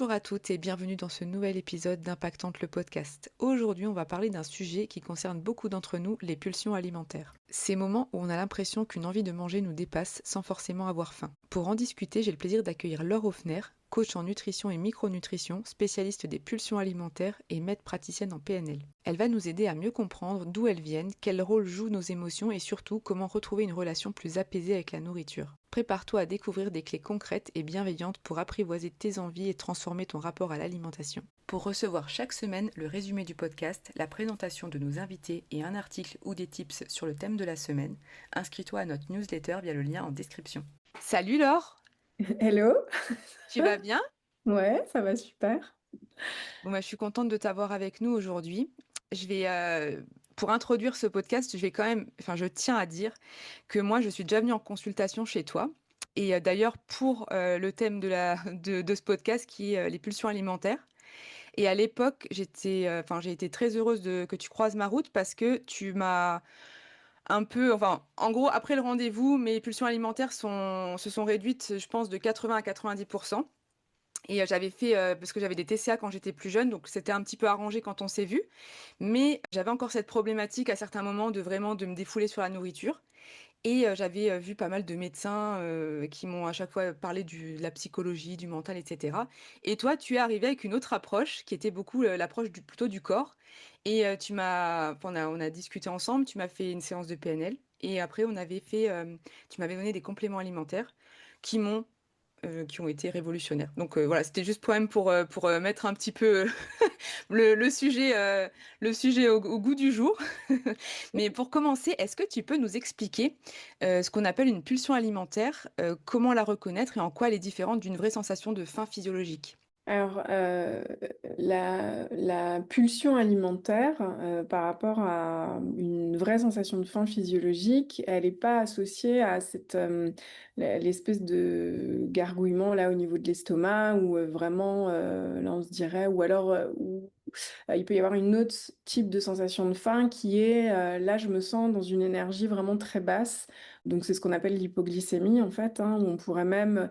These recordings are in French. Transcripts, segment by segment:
Bonjour à toutes et bienvenue dans ce nouvel épisode d'Impactante le podcast. Aujourd'hui, on va parler d'un sujet qui concerne beaucoup d'entre nous, les pulsions alimentaires. Ces moments où on a l'impression qu'une envie de manger nous dépasse sans forcément avoir faim. Pour en discuter, j'ai le plaisir d'accueillir Laure Hoffner, coach en nutrition et micronutrition, spécialiste des pulsions alimentaires et maître praticienne en PNL. Elle va nous aider à mieux comprendre d'où elles viennent, quel rôle jouent nos émotions et surtout comment retrouver une relation plus apaisée avec la nourriture. Prépare-toi à découvrir des clés concrètes et bienveillantes pour apprivoiser tes envies et transformer ton rapport à l'alimentation. Pour recevoir chaque semaine le résumé du podcast, la présentation de nos invités et un article ou des tips sur le thème de la semaine, inscris-toi à notre newsletter via le lien en description. Salut Laure, Hello, tu vas bien? ouais, ça va super. Je suis contente de t'avoir avec nous aujourd'hui. Pour introduire ce podcast, je tiens à dire que moi, je suis déjà venue en consultation chez toi. Et d'ailleurs, pour le thème de ce podcast qui est les pulsions alimentaires. Et à l'époque, j'ai été très heureuse que tu croises ma route parce que tu m'as en gros, après le rendez-vous, mes pulsions alimentaires se sont réduites, je pense, de 80 à 90%. Et parce que j'avais des TCA quand j'étais plus jeune, donc c'était un petit peu arrangé quand on s'est vu. Mais j'avais encore cette problématique à certains moments de me défouler sur la nourriture. Et j'avais vu pas mal de médecins qui m'ont à chaque fois parlé de la psychologie, du mental, etc. Et toi, tu es arrivé avec une autre approche qui était beaucoup l'approche plutôt du corps. Et on a discuté ensemble, tu m'as fait une séance de PNL. Et après, tu m'avais donné des compléments alimentaires qui m'ont qui ont été révolutionnaires. Donc voilà, c'était juste pour mettre un petit peu le le sujet au goût du jour. Mais pour commencer, est-ce que tu peux nous expliquer ce qu'on appelle une pulsion alimentaire, comment la reconnaître et en quoi elle est différente d'une vraie sensation de faim physiologique? Alors, la pulsion alimentaire, par rapport à une vraie sensation de faim physiologique, elle n'est pas associée à l'espèce de gargouillement là au niveau de l'estomac, ou vraiment, là on se dirait, ou alors, il peut y avoir une autre type de sensation de faim qui est, là je me sens dans une énergie vraiment très basse. Donc c'est ce qu'on appelle l'hypoglycémie en fait, hein, où on pourrait même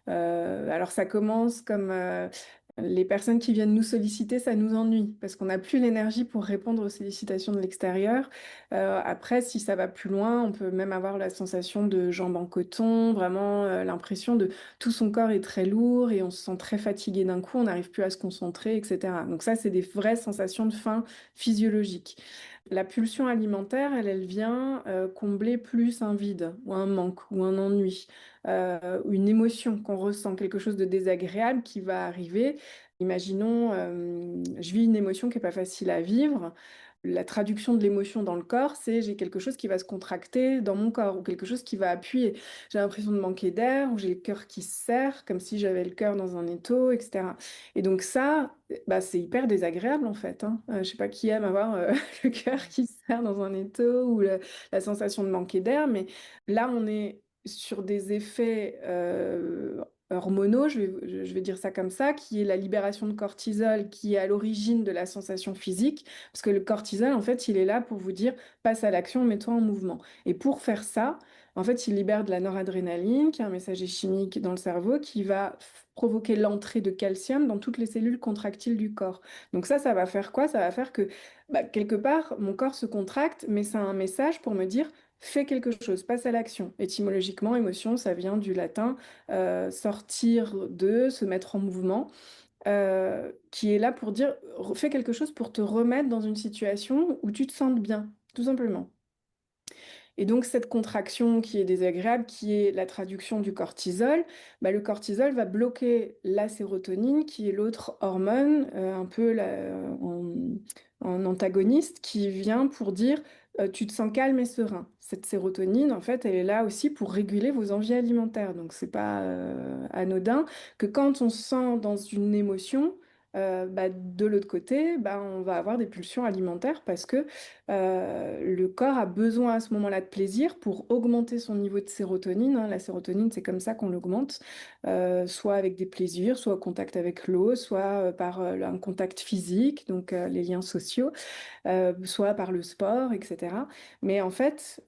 alors ça commence comme les personnes qui viennent nous solliciter, ça nous ennuie parce qu'on n'a plus l'énergie pour répondre aux sollicitations de l'extérieur. Après, si ça va plus loin, on peut même avoir la sensation de jambes en coton, vraiment l'impression de tout son corps est très lourd et on se sent très fatigué d'un coup, on n'arrive plus à se concentrer, etc. Donc ça, c'est des vraies sensations de faim physiologiques. La pulsion alimentaire, elle vient combler plus un vide ou un manque ou un ennui, une émotion qu'on ressent, quelque chose de désagréable qui va arriver. Imaginons, je vis une émotion qui n'est pas facile à vivre. La traduction de l'émotion dans le corps, c'est j'ai quelque chose qui va se contracter dans mon corps ou quelque chose qui va appuyer. J'ai l'impression de manquer d'air ou j'ai le cœur qui se serre comme si j'avais le cœur dans un étau, etc. Et donc ça, bah, c'est hyper désagréable en fait, hein. Je sais pas qui aime avoir le cœur qui se serre dans un étau ou la sensation de manquer d'air, mais là on est sur des effets hormonaux, je vais dire ça comme ça, qui est la libération de cortisol qui est à l'origine de la sensation physique, parce que le cortisol, en fait, il est là pour vous dire passe à l'action, mets-toi en mouvement. Et pour faire ça, en fait, il libère de la noradrénaline, qui est un messager chimique dans le cerveau, qui va provoquer l'entrée de calcium dans toutes les cellules contractiles du corps. Donc ça va faire quoi? Ça va faire que, bah, quelque part, mon corps se contracte, mais ça a un message pour me dire fais quelque chose, passe à l'action. Étymologiquement, émotion, ça vient du latin sortir de, se mettre en mouvement, qui est là pour dire fais quelque chose pour te remettre dans une situation où tu te sentes bien, tout simplement. Et donc cette contraction qui est désagréable, qui est la traduction du cortisol, bah, le cortisol va bloquer la sérotonine, qui est l'autre hormone, un peu en antagoniste, qui vient pour dire tu te sens calme et serein. Cette sérotonine, en fait, elle est là aussi pour réguler vos envies alimentaires. Donc c'est pas anodin que quand on se sent dans une émotion, bah, de l'autre côté, bah, on va avoir des pulsions alimentaires parce que le corps a besoin à ce moment-là de plaisir pour augmenter son niveau de sérotonine, hein. La sérotonine, c'est comme ça qu'on l'augmente, soit avec des plaisirs, soit au contact avec l'eau, soit par un contact physique, donc les liens sociaux, soit par le sport, etc. Mais en fait,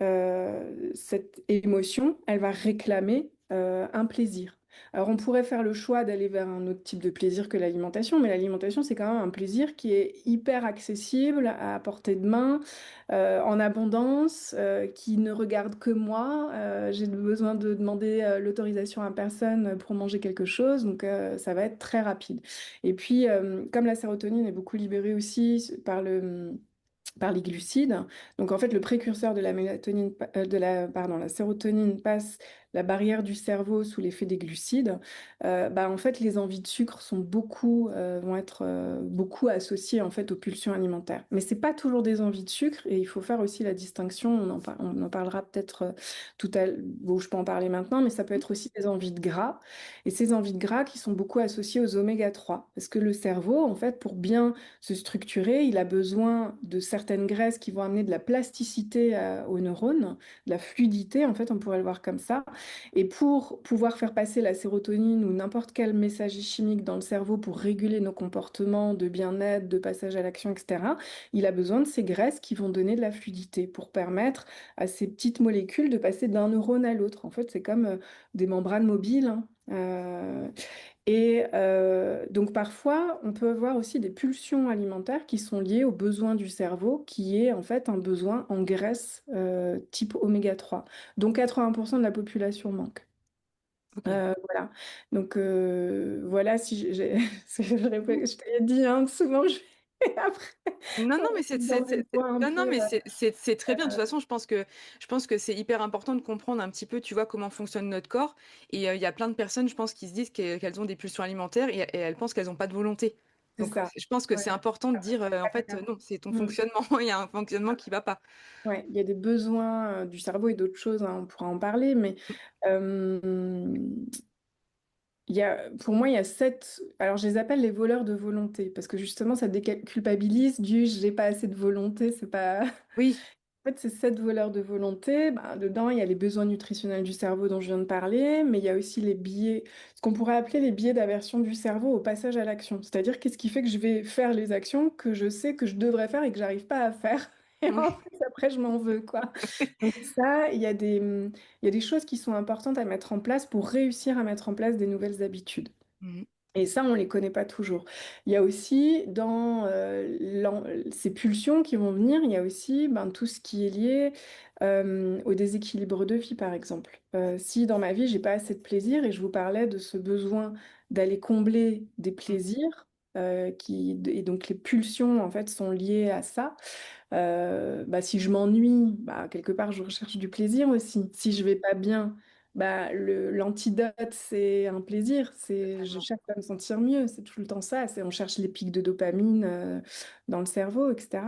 cette émotion, elle va réclamer un plaisir. Alors, on pourrait faire le choix d'aller vers un autre type de plaisir que l'alimentation, mais l'alimentation, c'est quand même un plaisir qui est hyper accessible, à portée de main, en abondance, qui ne regarde que moi. J'ai besoin de demander l'autorisation à personne pour manger quelque chose, donc ça va être très rapide. Et puis, comme la sérotonine est beaucoup libérée aussi par les glucides. Donc en fait, le précurseur de la mélatonine, la sérotonine passe la barrière du cerveau sous l'effet des glucides. Bah, en fait, les envies de sucre vont être beaucoup associées en fait aux pulsions alimentaires. Mais c'est pas toujours des envies de sucre et il faut faire aussi la distinction. On en parlera peut-être tout à l'heure. Bon, je peux en parler maintenant, mais ça peut être aussi des envies de gras. Et ces envies de gras qui sont beaucoup associées aux oméga 3. Parce que le cerveau, en fait, pour bien se structurer, il a besoin de certaines graisses qui vont amener de la plasticité aux neurones, de la fluidité, en fait, on pourrait le voir comme ça. Et pour pouvoir faire passer la sérotonine ou n'importe quel messager chimique dans le cerveau pour réguler nos comportements de bien-être, de passage à l'action, etc., il a besoin de ces graisses qui vont donner de la fluidité pour permettre à ces petites molécules de passer d'un neurone à l'autre. En fait, c'est comme des membranes mobiles, hein. Donc parfois, on peut avoir aussi des pulsions alimentaires qui sont liées aux besoins du cerveau, qui est en fait un besoin en graisse type oméga 3, dont 80% de la population manque. Ok. Voilà. Donc voilà, si je t'ai dit hein, souvent, après, Non, non, on mais est dans des points un non, non, peu... mais c'est très bien. De toute façon, je pense que c'est hyper important de comprendre un petit peu, tu vois, comment fonctionne notre corps. Et il y a plein de personnes, je pense, qui se disent qu'elles ont des pulsions alimentaires et elles pensent qu'elles n'ont pas de volonté. C'est Donc, ça. je pense que Ouais. c'est important de dire, en fait, non, c'est ton Mm. fonctionnement. Il y a un fonctionnement qui va pas. Ouais, il y a des besoins du cerveau et d'autres choses, hein, on pourra en parler, mais euh, pour moi, il y a sept. Alors, je les appelle les voleurs de volonté, parce que justement, ça déculpabilise du j'ai pas assez de volonté, c'est pas. Oui. En fait, ces sept voleurs de volonté, bah, dedans, il y a les besoins nutritionnels du cerveau dont je viens de parler, mais il y a aussi les biais, ce qu'on pourrait appeler les biais d'aversion du cerveau au passage à l'action. C'est-à-dire, qu'est-ce qui fait que je vais faire les actions que je sais que je devrais faire et que j'arrive pas à faire. Et en Oui. fait, après, je m'en veux, quoi. Donc ça, il y a des choses qui sont importantes à mettre en place pour réussir à mettre en place des nouvelles habitudes. Mhm. Et ça, on ne les connaît pas toujours. Il y a aussi, dans ces pulsions qui vont venir, il y a aussi ben, tout ce qui est lié au déséquilibre de vie, par exemple. Si dans ma vie, j'ai pas assez de plaisir, et je vous parlais de ce besoin d'aller combler des plaisirs, et donc les pulsions, en fait, sont liées à ça. Bah, si je m'ennuie, bah, quelque part, je recherche du plaisir aussi. Si je vais pas bien, bah, l'antidote, c'est un plaisir. Je Totalement. cherche à me sentir mieux. C'est tout le temps ça. On cherche les pics de dopamine dans le cerveau, etc.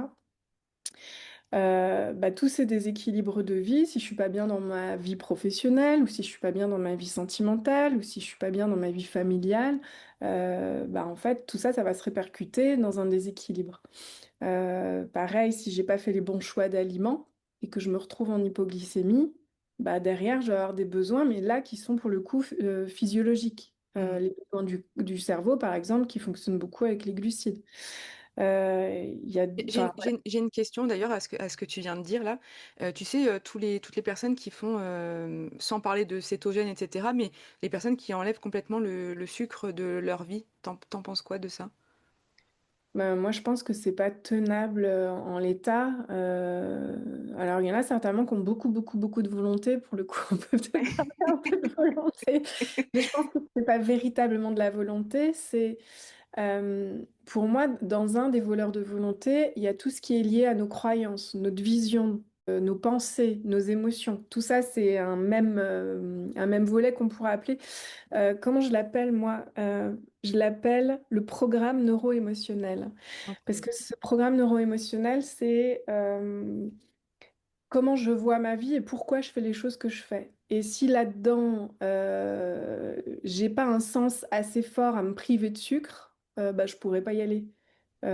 Bah, tous ces déséquilibres de vie, si je suis pas bien dans ma vie professionnelle, ou si je suis pas bien dans ma vie sentimentale, ou si je suis pas bien dans ma vie familiale, bah, en fait, tout ça, ça va se répercuter dans un déséquilibre. Pareil, si j'ai pas fait les bons choix d'aliments et que je me retrouve en hypoglycémie, bah derrière, je vais avoir des besoins, mais là, qui sont pour le coup physiologiques. Mhm. Les besoins du cerveau, par exemple, qui fonctionnent beaucoup avec les glucides. Il y a, enfin, J'ai une question d'ailleurs à ce que tu viens de dire là. Tu sais, toutes les personnes qui font, sans parler de cétogène, etc., mais les personnes qui enlèvent complètement le sucre de leur vie, t'en penses quoi de ça? ben, moi, je pense que c'est pas tenable en l'état. Alors, il y en a certainement qui ont beaucoup, beaucoup, beaucoup de volonté. Pour le coup, on peut peut-être parler un peu de volonté. Mais je pense que c'est pas véritablement de la volonté. Pour moi, dans un des voleurs de volonté, il y a tout ce qui est lié à nos croyances, notre vision, nos pensées, nos émotions. Tout ça, c'est un même volet qu'on pourrait appeler, comment je l'appelle moi? Je l'appelle le programme neuro-émotionnel. Parce Ok. que ce programme neuro-émotionnel, c'est comment je vois ma vie et pourquoi je fais les choses que je fais. Et si là-dedans, j'ai pas un sens assez fort à me priver de sucre, bah, je pourrais pas y aller. Mm.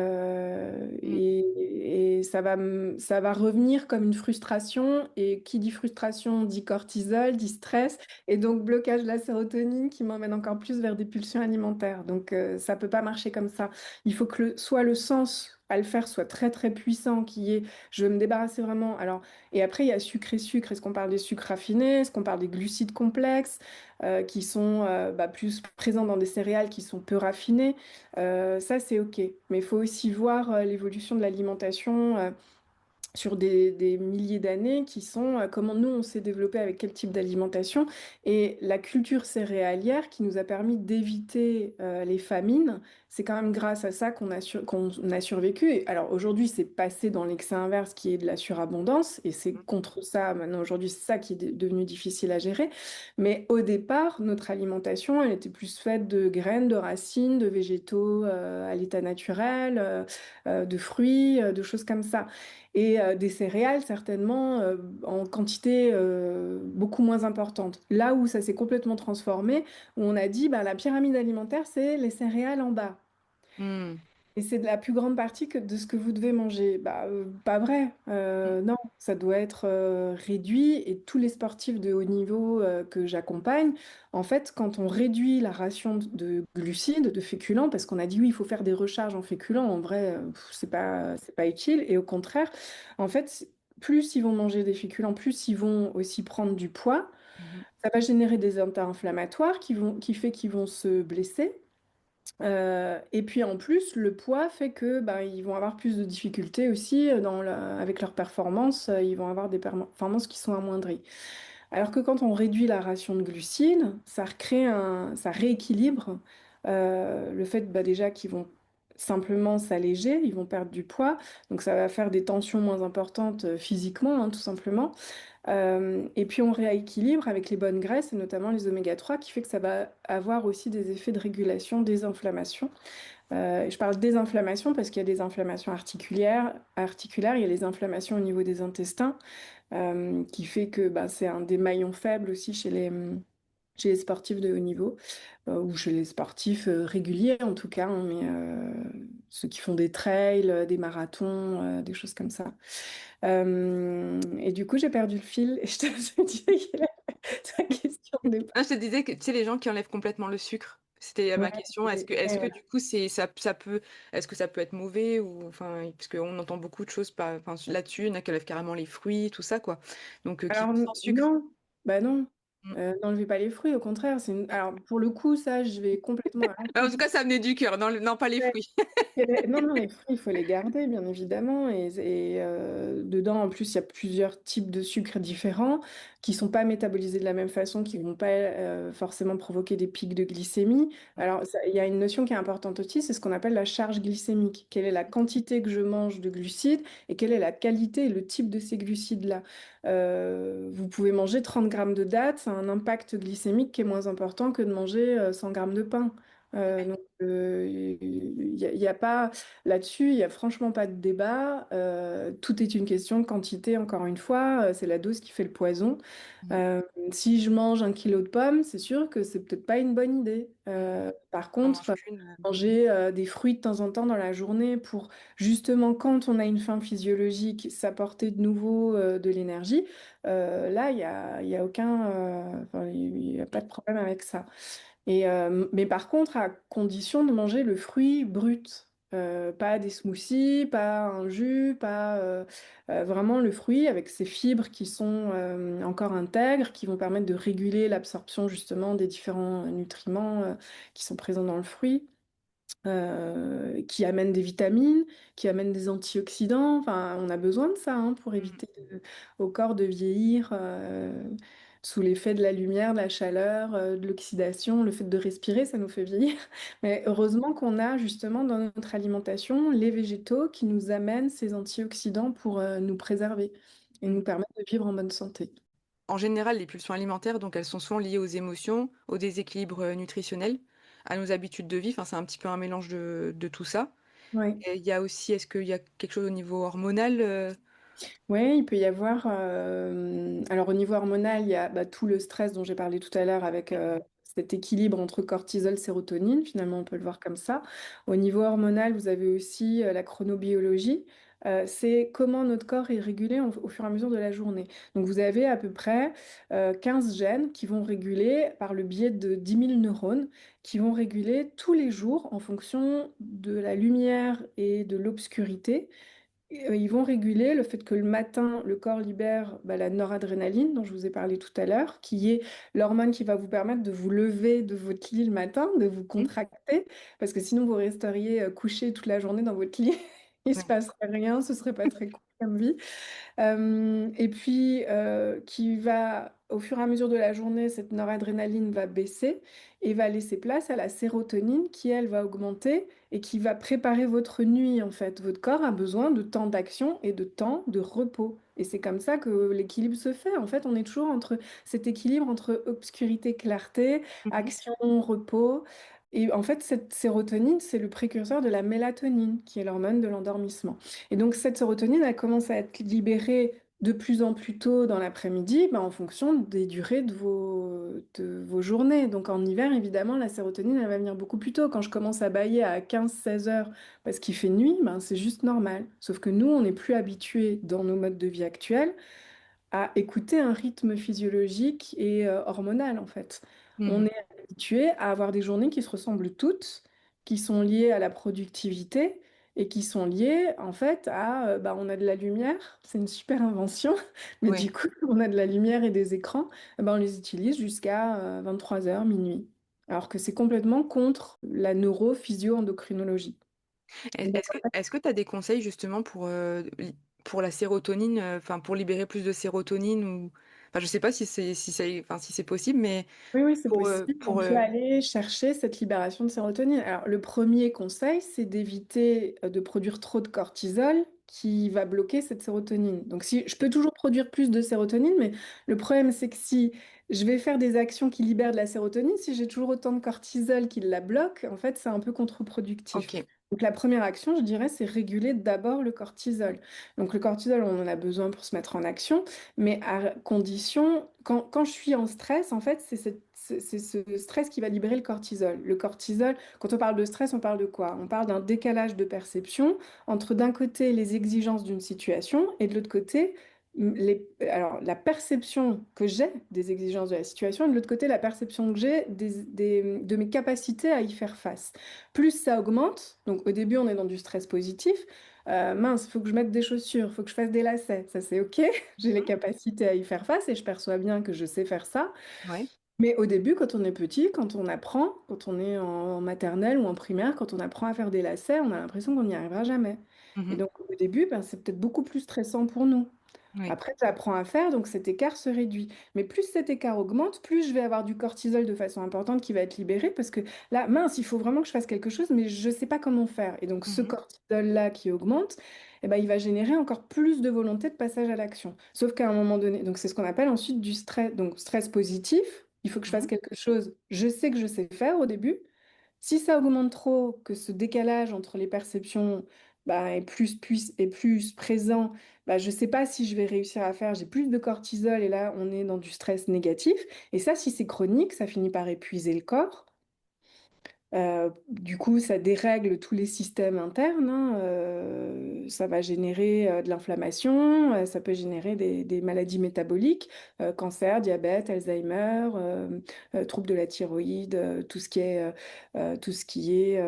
Et ça va revenir comme une frustration. Et qui dit frustration dit cortisol, dit stress. Et donc blocage de la sérotonine qui m'emmène encore plus vers des pulsions alimentaires. Donc ça peut pas marcher comme ça. Il faut que soit le sens à le faire soit très très puissant, qui est je veux me débarrasser vraiment. Alors, et après, il y a sucre et sucre. Est-ce qu'on parle des sucres raffinés? Est-ce qu'on parle des glucides complexes qui sont plus présents dans des céréales qui sont peu raffinées? Ça, c'est OK. Mais il faut aussi voir l'évolution de l'alimentation. Sur des milliers d'années qui sont comment nous on s'est développé avec quel type d'alimentation et la culture céréalière qui nous a permis d'éviter les famines, c'est quand même grâce à ça qu'on a survécu. Et alors aujourd'hui c'est passé dans l'excès inverse qui est de la surabondance et c'est contre ça maintenant aujourd'hui c'est ça qui est devenu difficile à gérer. Mais au départ notre alimentation elle était plus faite de graines, de racines, de végétaux à l'état naturel, de fruits, de choses comme ça et des céréales certainement en quantité beaucoup moins importante. Là où ça s'est complètement transformé, où on a dit bah, la pyramide alimentaire, c'est les céréales en bas. Hmm. Et c'est de la plus grande partie de ce que vous devez manger. Bah, pas vrai. Non, ça doit être réduit. Et tous les sportifs de haut niveau que j'accompagne, en fait, quand on réduit la ration de glucides, de féculents, parce qu'on a dit oui, il faut faire des recharges en féculents, en vrai, c'est pas utile. Et au contraire, en fait, plus ils vont manger des féculents, plus ils vont aussi prendre du poids. Mhm. Ça va générer des anti-inflammatoires qui fait qu'ils vont se blesser. Et puis en plus, le poids fait que bah, ils vont avoir plus de difficultés aussi avec leurs performances. Ils vont avoir des performances qui sont amoindries. Alors que quand on réduit la ration de glucides, ça rééquilibre le fait bah, déjà qu'ils vont simplement s'alléger, ils vont perdre du poids. Donc ça va faire des tensions moins importantes physiquement, hein, tout simplement. Et puis on rééquilibre avec les bonnes graisses, et notamment les oméga 3 qui fait que ça va avoir aussi des effets de régulation des inflammations. Et je parle des inflammations parce qu'il y a des inflammations articulaires, il y a les inflammations au niveau des intestins, qui fait que bah, c'est un des maillons faibles aussi chez les sportifs de haut niveau, ou chez les sportifs réguliers en tout cas, hein, mais ceux qui font des trails, des marathons, des choses comme ça. Et du coup, j'ai perdu le fil et je te disais quelle est ta question de départ. Ah, je te disais que, tu sais, les gens qui enlèvent complètement le sucre, c'était Ouais, ma question. Est-ce que ouais. du coup, ça peut, est-ce que ça peut être mauvais ou, enfin, parce qu'on entend beaucoup de choses enfin, là-dessus, il y en a qui enlèvent carrément les fruits, tout ça, quoi. Donc, qui Alors vivent sans sucre. non, bah non. Mm. N'enlevez pas les fruits, au contraire. Alors pour le coup, ça, je vais complètement à En l'encontre. tout cas, ça venait du cœur, non, non, pas les fruits. Non, non, les fruits, il faut les garder, bien évidemment. Dedans, en plus, il y a plusieurs types de sucres différents qui sont pas métabolisés de la même façon, qui vont pas forcément provoquer des pics de glycémie. Alors, il y a une notion qui est importante aussi, c'est ce qu'on appelle la charge glycémique. Quelle est la quantité que je mange de glucides et quelle est la qualité et le type de ces glucides-là. Vous pouvez manger 30 grammes de dattes, ça a un impact glycémique qui est moins important que de manger 100 grammes de pain. Donc, y a pas là-dessus, il y a franchement pas de débat. Tout est une question de quantité, encore une fois. C'est la dose qui fait le poison. Mm. Euh, Si je mange 1 kilo de pommes, c'est sûr que c'est peut-être pas une bonne idée. Par J'en mange contre, qu'une. manger des fruits de temps en temps dans la journée pour justement, quand on a une faim physiologique, s'apporter de nouveau de l'énergie, là, il y a aucun, enfin, il y a pas de problème avec ça. Mais par contre, à condition de manger le fruit brut. Pas des smoothies, pas un jus, pas vraiment le fruit avec ses fibres qui sont encore intègres, qui vont permettre de réguler l'absorption justement des différents nutriments qui sont présents dans le fruit, qui amènent des vitamines, qui amènent des antioxydants. Enfin, on a besoin de ça hein, pour éviter au corps de vieillir sous l'effet de la lumière, de la chaleur, de l'oxydation. Le fait de respirer, ça nous fait vieillir. Mais heureusement qu'on a justement dans notre alimentation les végétaux qui nous amènent ces antioxydants pour nous préserver et Mm. nous permettre de vivre en bonne santé. En général, les pulsions alimentaires, donc elles sont souvent liées aux émotions, au déséquilibre nutritionnel, à nos habitudes de vie. Enfin, c'est un petit peu un mélange de tout ça. Ouais. Et il y a aussi, est-ce qu'il y a quelque chose au niveau hormonal Oui, il peut y avoir. Alors, au niveau hormonal, il y a bah, tout le stress dont j'ai parlé tout à l'heure avec cet équilibre entre cortisol, sérotonine. Finalement, on peut le voir comme ça. Au niveau hormonal, vous avez aussi la chronobiologie. c'est comment notre corps est régulé au fur et à mesure de la journée. Donc vous avez à peu près 15 gènes qui vont réguler par le biais de 10 000 neurones, qui vont réguler tous les jours en fonction de la lumière et de l'obscurité. Ils vont réguler le fait que le matin, le corps libère la noradrénaline dont je vous ai parlé tout à l'heure, qui est l'hormone qui va vous permettre de vous lever de votre lit le matin, de vous Mmh. contracter, parce que sinon vous resteriez couché toute la journée dans votre lit. Il se Ouais. passerait rien, ce serait pas très cool comme vie. Et puis, qui va, au fur et à mesure de la journée, cette noradrénaline va baisser et va laisser place à la sérotonine qui, elle, va augmenter et qui va préparer votre nuit, en fait. Votre corps a besoin de temps d'action et de temps de repos. Et c'est comme ça que l'équilibre se fait. En fait, on est toujours entre cet équilibre entre obscurité, clarté, Mmh. action, repos. Et en fait, cette sérotonine, c'est le précurseur de la mélatonine, qui est l'hormone de l'endormissement. Et donc, cette sérotonine, elle commence à être libérée de plus en plus tôt dans l'après-midi, en fonction des durées de vos journées. Donc, en hiver, évidemment, la sérotonine, elle va venir beaucoup plus tôt. Quand je commence à bâiller à 15-16 heures parce qu'il fait nuit, c'est juste normal. Sauf que nous, on n'est plus habitués dans nos modes de vie actuels à écouter un rythme physiologique et hormonal, en fait. On Mmh. est habitué à avoir des journées qui se ressemblent toutes, qui sont liées à la productivité et qui sont liées, en fait, à, on a de la lumière, c'est une super invention, mais Ouais. du coup, on a de la lumière et des écrans, on les utilise jusqu'à 23 heures minuit. Alors que c'est complètement contre la neurophysio-endocrinologie. Et donc, Est-ce que tu as des conseils justement pour la sérotonine, enfin pour libérer plus de sérotonine ou enfin je sais pas si c'est possible, mais oui, oui, c'est pour, possible. On peut aller chercher cette libération de sérotonine. Alors, le premier conseil, c'est d'éviter de produire trop de cortisol qui va bloquer cette sérotonine. Donc, si je peux toujours produire plus de sérotonine, mais le problème, c'est que si je vais faire des actions qui libèrent de la sérotonine, si j'ai toujours autant de cortisol qui la bloque, en fait, c'est un peu contre-productif. OK. Donc, la première action, je dirais, c'est réguler d'abord le cortisol. Donc, le cortisol, on en a besoin pour se mettre en action. Mais à condition, quand je suis en stress, en fait, c'est ce stress qui va libérer le cortisol. Le cortisol, quand on parle de stress, on parle de quoi? On parle d'un décalage de perception entre d'un côté les exigences d'une situation et de l'autre côté alors, la perception que j'ai des exigences de la situation et de l'autre côté la perception que j'ai de mes capacités à y faire face. Plus ça augmente, donc au début on est dans du stress positif, mince, il faut que je mette des chaussures, il faut que je fasse des lacets. Ça, c'est OK. J'ai les Mmh. capacités à y faire face et je perçois bien que je sais faire ça. Ouais. Mais au début, quand on est petit, quand on apprend, quand on est en maternelle ou en primaire, quand on apprend à faire des lacets, on a l'impression qu'on n'y arrivera jamais. Et Mmh. donc, au début, c'est peut-être beaucoup plus stressant pour nous. Oui. Après, tu apprends à faire, donc cet écart se réduit. Mais plus cet écart augmente, plus je vais avoir du cortisol de façon importante qui va être libéré parce que là, mince, il faut vraiment que je fasse quelque chose, mais je ne sais pas comment faire. Et donc, ce Mmh. cortisol-là qui augmente, il va générer encore plus de volonté de passage à l'action. Sauf qu'à un moment donné, donc c'est ce qu'on appelle ensuite du stress. Donc, stress positif, il faut que je fasse Mmh. quelque chose. Je sais que je sais faire au début. Si ça augmente trop, que ce décalage entre les perceptions est plus présent, je ne sais pas si je vais réussir à faire, j'ai plus de cortisol et là on est dans du stress négatif. Et ça, si c'est chronique, ça finit par épuiser le corps. Du coup, ça dérègle tous les systèmes internes, hein. Ça va générer de l'inflammation, ça peut générer des maladies métaboliques, cancer, diabète, Alzheimer, troubles de la thyroïde, tout ce qui est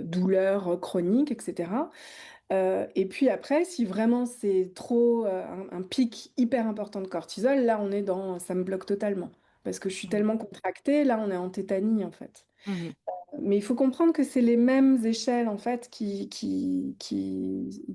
douleurs chroniques, etc. Et puis après, si vraiment c'est trop un pic hyper important de cortisol, là on est dans ça me bloque totalement. Parce que je suis Mmh. tellement contractée, là on est en tétanie en fait. Mmh. Mais il faut comprendre que c'est les mêmes échelles en fait qui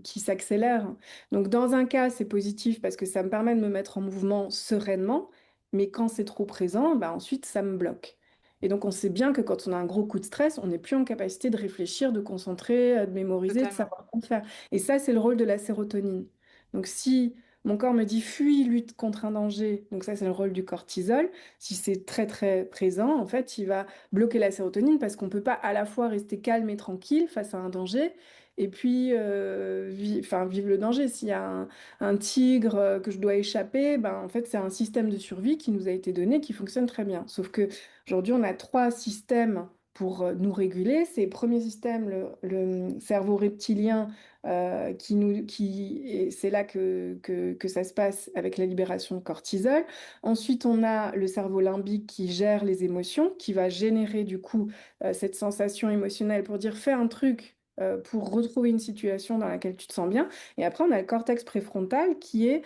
s'accélèrent. Donc dans un cas, c'est positif parce que ça me permet de me mettre en mouvement sereinement, mais quand c'est trop présent, ensuite ça me bloque. Et donc on sait bien que quand on a un gros coup de stress, on n'est plus en capacité de réfléchir, de concentrer, de mémoriser, de Totalement. savoir quoi faire. Et ça, c'est le rôle de la sérotonine. Donc si mon corps me dit fuis, lutte contre un danger, donc ça c'est le rôle du cortisol. Si c'est très très présent, en fait, il va bloquer la sérotonine parce qu'on ne peut pas à la fois rester calme et tranquille face à un danger et puis vivre le danger. S'il y a un tigre que je dois échapper, en fait, c'est un système de survie qui nous a été donné qui fonctionne très bien. Sauf que aujourd'hui, on a trois systèmes pour nous réguler. C'est premier système, le cerveau reptilien, et c'est là que ça se passe avec la libération de cortisol. Ensuite, on a le cerveau limbique qui gère les émotions, qui va générer du coup cette sensation émotionnelle pour dire fais un truc. Pour retrouver une situation dans laquelle tu te sens bien. Et après, on a le cortex préfrontal qui est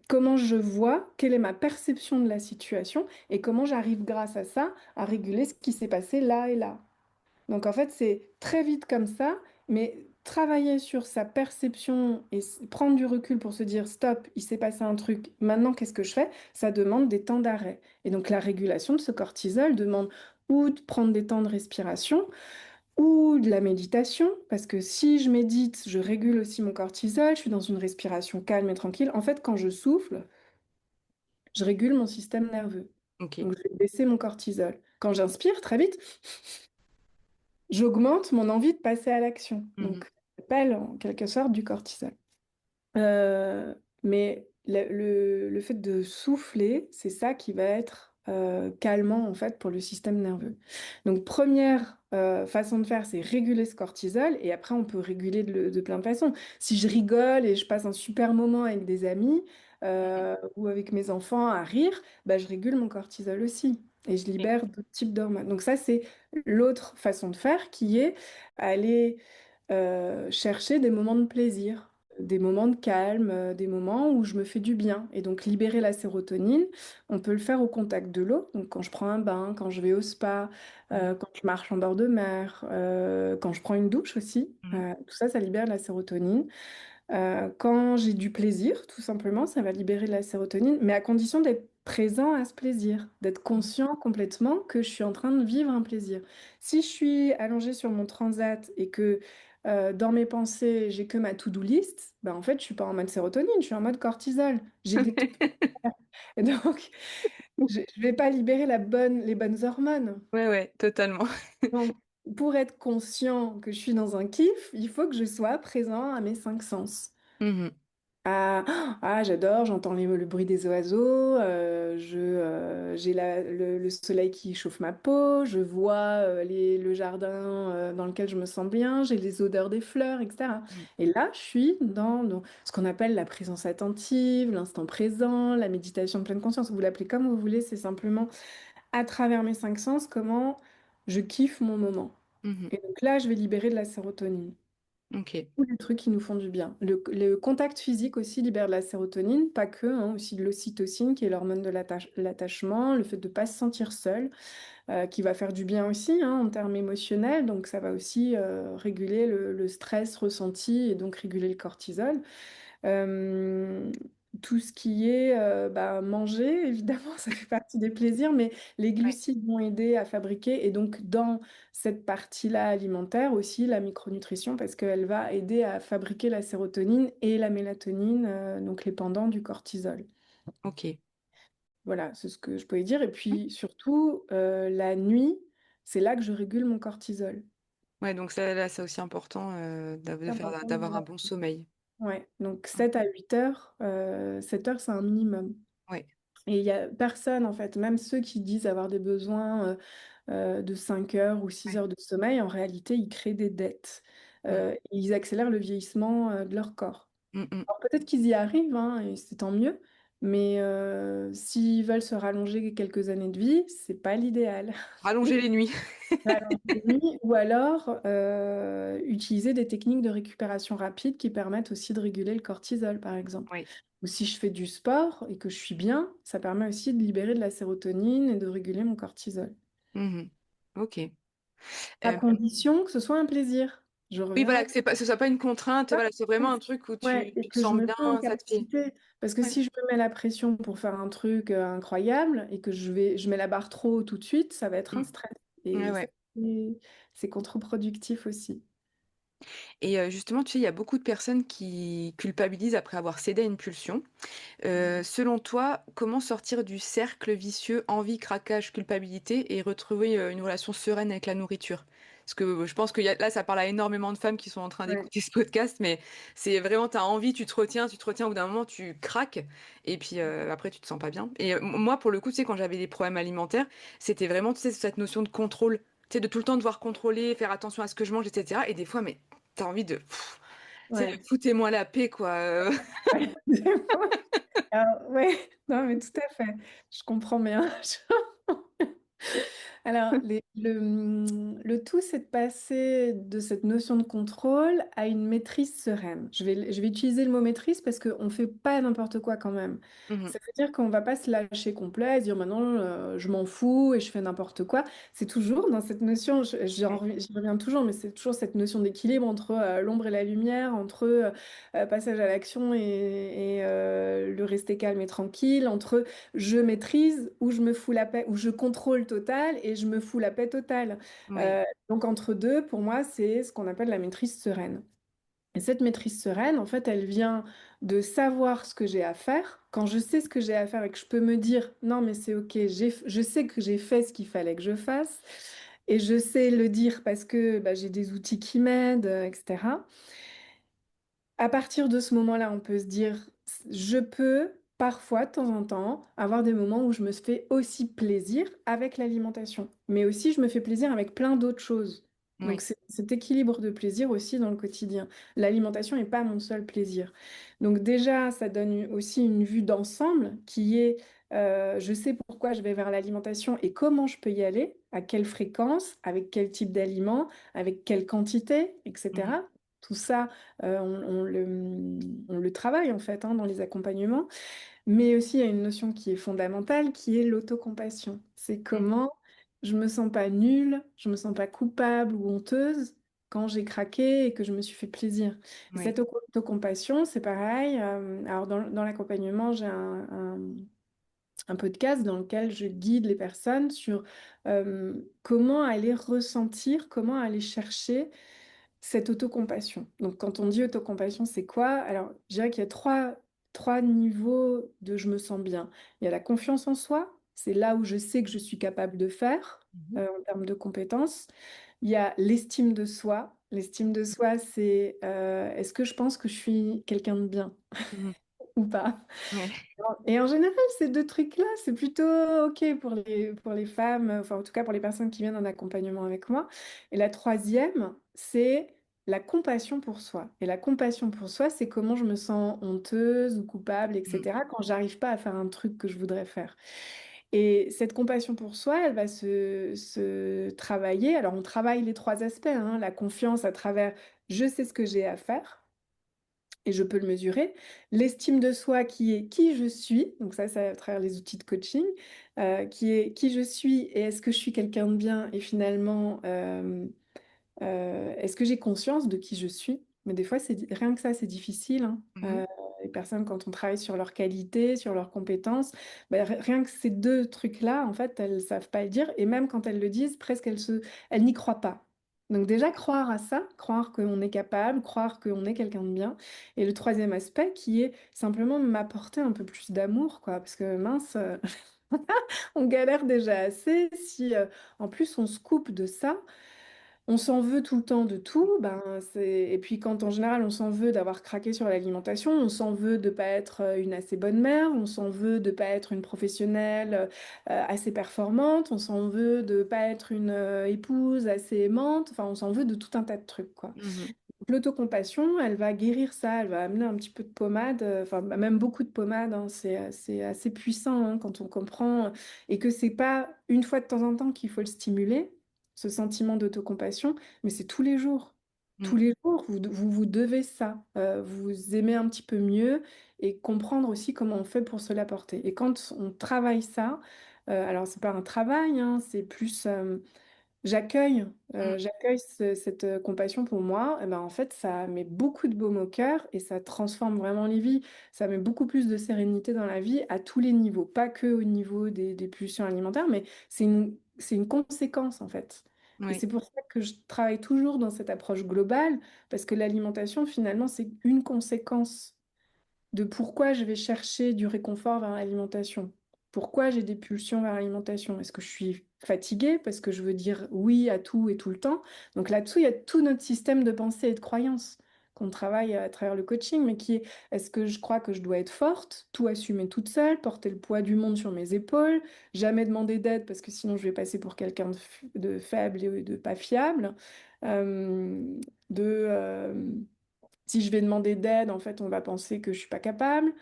comment je vois, quelle est ma perception de la situation et comment j'arrive grâce à ça à réguler ce qui s'est passé là et là. Donc en fait, c'est très vite comme ça, mais travailler sur sa perception et prendre du recul pour se dire stop, il s'est passé un truc, maintenant qu'est-ce que je fais? Ça demande des temps d'arrêt. Et donc la régulation de ce cortisol demande ou de prendre des temps de respiration ou de la méditation, parce que si je médite, je régule aussi mon cortisol, je suis dans une respiration calme et tranquille. En fait, quand je souffle, je régule mon système nerveux. Ok. Donc je vais baisser mon cortisol. Quand j'inspire, très vite, j'augmente mon envie de passer à l'action. Mhm. Donc, ça s'appelle en quelque sorte du cortisol. Euh, mais le fait de souffler, c'est ça qui va être calmant en fait pour le système nerveux. Donc première façon de faire, c'est réguler ce cortisol et après on peut réguler de plein de façons. Si je rigole et je passe un super moment avec des amis ou avec mes enfants à rire, bah, je régule mon cortisol aussi et je Ok. libère d'autres types d'hormones. Donc ça, c'est l'autre façon de faire qui est aller chercher des moments de plaisir, des moments de calme, des moments où je me fais du bien. Et donc libérer la sérotonine, on peut le faire au contact de l'eau. Donc quand je prends un bain, quand je vais au spa, Mhm. quand je marche en bord de mer, quand je prends une douche aussi. Mhm. Tout ça, ça libère de la sérotonine. Quand j'ai du plaisir, tout simplement, ça va libérer de la sérotonine, mais à condition d'être présent à ce plaisir, d'être conscient complètement que je suis en train de vivre un plaisir. Si je suis allongée sur mon transat et que dans mes pensées, j'ai que ma to-do list, ben en fait, je suis pas en mode sérotonine, je suis en mode cortisol. J'ai des trucs. Et donc, je vais pas libérer les bonnes hormones. Ouais, ouais, totalement. Donc, pour être conscient que je suis dans un kiff, il faut que je sois présent à mes cinq sens. Mhm. Ah, ah, j'adore, j'entends le bruit des oiseaux, j'ai le soleil qui chauffe ma peau, je vois le jardin dans lequel je me sens bien, j'ai les odeurs des fleurs, etc. Mhm. Et là, je suis dans ce qu'on appelle la présence attentive, l'instant présent, la méditation de pleine conscience. Vous l'appelez comme vous voulez, c'est simplement à travers mes cinq sens comment je kiffe mon moment. Mhm. Et donc là, je vais libérer de la sérotonine. Ok. Tous les trucs qui nous font du bien. Le contact physique aussi libère de la sérotonine, pas que, hein, aussi de l'ocytocine, qui est l'hormone de l'attachement, le fait de ne pas se sentir seul, qui va faire du bien aussi hein, en termes émotionnels. Donc ça va aussi réguler le stress ressenti et donc réguler le cortisol. Euh, tout ce qui est manger, évidemment, ça fait partie des plaisirs, mais les Ouais. glucides vont aider à fabriquer. Et donc, dans cette partie-là alimentaire aussi, la micronutrition, parce qu'elle va aider à fabriquer la sérotonine et la mélatonine, donc les pendants du cortisol. Ok. Voilà, c'est ce que je pouvais dire. Et puis, surtout, la nuit, c'est là que je régule mon cortisol. Ouais, donc ça, là, c'est aussi important C'est important de d'avoir un l'avoir. bon sommeil. Ouais, donc 7 à 8 heures, 7 heures, c'est un minimum. Ouais. Et il y a personne, en fait, même ceux qui disent avoir des besoins de 5 heures ou 6 Ouais. heures de sommeil, en réalité, ils créent des dettes. Mm. Et ils accélèrent le vieillissement de leur corps. Mm, mm. Alors peut-être qu'ils y arrivent, hein, et c'est tant mieux, mais s'ils veulent se rallonger quelques années de vie, c'est pas l'idéal. Rallonger les nuits. Rallonger de nuit, ou alors utiliser des techniques de récupération rapide qui permettent aussi de réguler le cortisol, par exemple. Oui. Ou si je fais du sport et que je suis bien, ça permet aussi de libérer de la sérotonine et de réguler mon cortisol. Mhm. Ok. À Euh, condition que ce soit un plaisir. Je oui, reviens voilà, à que ce soit pas une contrainte, ça. voilà, c'est vraiment un truc où Ouais, et tu te que je sens me sens en bien, ça te fait. capacité. Parce que Ouais. si je me mets la pression pour faire un truc incroyable et que je mets la barre trop haut tout de suite, ça va être un Mm. stress. Ouais, Et ça, ouais. c'est contre-productif aussi. Et justement, tu sais, il y a beaucoup de personnes qui culpabilisent après avoir cédé à une pulsion. Selon toi, comment sortir du cercle vicieux envie, craquage, culpabilité et retrouver une relation sereine avec la nourriture? Parce que je pense que là, ça parle à énormément de femmes qui sont en train Ouais. d'écouter ce podcast, mais c'est vraiment, tu as envie, tu te retiens, au bout d'un moment, tu craques, et puis après, tu te sens pas bien. Et moi, pour le coup, tu sais, quand j'avais des problèmes alimentaires, c'était vraiment, tu sais, cette notion de contrôle. Tu sais, de tout le temps devoir contrôler, faire attention à ce que je mange et cetera et des fois, mais tu as envie de, tu sais, Ouais. foutez-moi la paix, quoi. Ouais. Alors, ouais, non, mais tout à fait. Je comprends bien. Alors, le tout, c'est de passer de cette notion de contrôle à une maîtrise sereine. Je vais utiliser le mot maîtrise parce qu'on ne fait pas n'importe quoi quand même. Mmh mh. Ça veut dire qu'on ne va pas se lâcher complet et se dire maintenant je m'en fous et je fais n'importe quoi. C'est toujours dans cette notion, Ouais. j'y reviens toujours, mais c'est toujours cette notion d'équilibre entre l'ombre et la lumière, entre passage à l'action et le rester calme et tranquille, entre je maîtrise ou je me fous la paix, ou je contrôle total et je me fous la paix totale. Oui. Donc entre deux, pour moi, c'est ce qu'on appelle la maîtrise sereine. Et cette maîtrise sereine, en fait, elle vient de savoir ce que j'ai à faire. Quand je sais ce que j'ai à faire et que je peux me dire, non, mais c'est OK, je sais que j'ai fait ce qu'il fallait que je fasse, et je sais le dire parce que bah, j'ai des outils qui m'aident, etc. À partir de ce moment-là, on peut se dire, je peux parfois, de temps en temps, avoir des moments où je me fais aussi plaisir avec l'alimentation, mais aussi je me fais plaisir avec plein d'autres choses. Donc Oui. c'est cet équilibre de plaisir aussi dans le quotidien. L'alimentation n'est pas mon seul plaisir. Donc déjà, ça donne aussi une vue d'ensemble qui est, je sais pourquoi je vais vers l'alimentation et comment je peux y aller, à quelle fréquence, avec quel type d'aliments, avec quelle quantité, Mmh mh. etc. Tout ça, on le travaille en fait, hein, dans les accompagnements. Mais aussi, il y a une notion qui est fondamentale, qui est l'autocompassion. C'est Mmh. comment je me sens pas nulle, je me sens pas coupable ou honteuse quand j'ai craqué et que je me suis fait plaisir. Et Oui. cette autocompassion, c'est pareil. Alors, dans l'accompagnement, j'ai un podcast dans lequel je guide les personnes sur comment aller ressentir, comment aller chercher cette autocompassion. Donc, quand on dit autocompassion, c'est quoi? Alors, je dirais qu'il y a trois niveaux de je me sens bien. Il y a la confiance en soi, c'est là où je sais que je suis capable de faire Mmh mh. en termes de compétences. Il y a l'estime de soi. L'estime de soi, c'est est-ce que je pense que je suis quelqu'un de bien Mmh mh. ou pas? Ouais. Et en général, ces deux trucs-là, c'est plutôt OK pour les femmes, enfin en tout cas pour les personnes qui viennent en accompagnement avec moi. Et la troisième, c'est la compassion pour soi. Et la compassion pour soi, c'est comment je me sens honteuse ou coupable, Mmh. etc., quand j'arrive pas à faire un truc que je voudrais faire. Et cette compassion pour soi, elle va se travailler. Alors on travaille les trois aspects, hein, la confiance à travers je sais ce que j'ai à faire et je peux le mesurer. L'estime de soi qui est qui je suis, donc ça, c'est à travers les outils de coaching, qui est qui je suis et est-ce que je suis quelqu'un de bien et finalement, est-ce que j'ai conscience de qui je suis? Mais des fois, rien que ça, c'est difficile, hein. Mmh mh. Les personnes, quand on travaille sur leurs qualités, sur leurs compétences, bah, rien que ces deux trucs-là, en fait, elles savent pas le dire et même quand elles le disent, presque elles n'y croient pas. Donc déjà, croire à ça, croire qu'on est capable, croire qu'on est quelqu'un de bien et le troisième aspect qui est simplement m'apporter un peu plus d'amour, quoi, parce que mince, on galère déjà assez si, en plus on se coupe de ça, on s'en veut tout le temps de tout, ben, et puis quand en général on s'en veut d'avoir craqué sur l'alimentation, on s'en veut de pas être une assez bonne mère, on s'en veut de pas être une professionnelle assez performante, on s'en veut de pas être une épouse assez aimante, enfin on s'en veut de tout un tas de trucs, quoi. Mmh mh. Donc, l'autocompassion, elle va guérir ça, elle va amener un petit peu de pommade, enfin bah, même beaucoup de pommade, hein, c'est assez puissant hein, quand on comprend et que c'est pas une fois de temps en temps qu'il faut le stimuler ce sentiment d'autocompassion, mais c'est tous les jours. Tous Mmh. les jours, vous devez ça, vous aimer un petit peu mieux et comprendre aussi comment on fait pour se l'apporter. Et quand on travaille ça, alors c'est pas un travail, hein, c'est plus j'accueille Mmh. j'accueille cette compassion pour moi, et ben en fait, ça met beaucoup de baume au cœur et ça transforme vraiment les vies. Ça met beaucoup plus de sérénité dans la vie à tous les niveaux, pas que au niveau des pulsions alimentaires, mais c'est une conséquence en fait. Et Oui. c'est pour ça que je travaille toujours dans cette approche globale, parce que l'alimentation, finalement, c'est une conséquence de pourquoi je vais chercher du réconfort vers l'alimentation. Pourquoi j'ai des pulsions vers l'alimentation? Est-ce que je suis fatiguée parce que je veux dire oui à tout et tout le temps? Donc là-dessous, il y a tout notre système de pensée et de croyance. qu'on travaille à travers le coaching, mais qui est, est-ce que je crois que je dois être forte, tout assumer toute seule, porter le poids du monde sur mes épaules, jamais demander d'aide parce que sinon je vais passer pour quelqu'un de faible et de pas fiable. Euh, de, Si je vais demander d'aide, en fait, on va penser que je suis pas capable,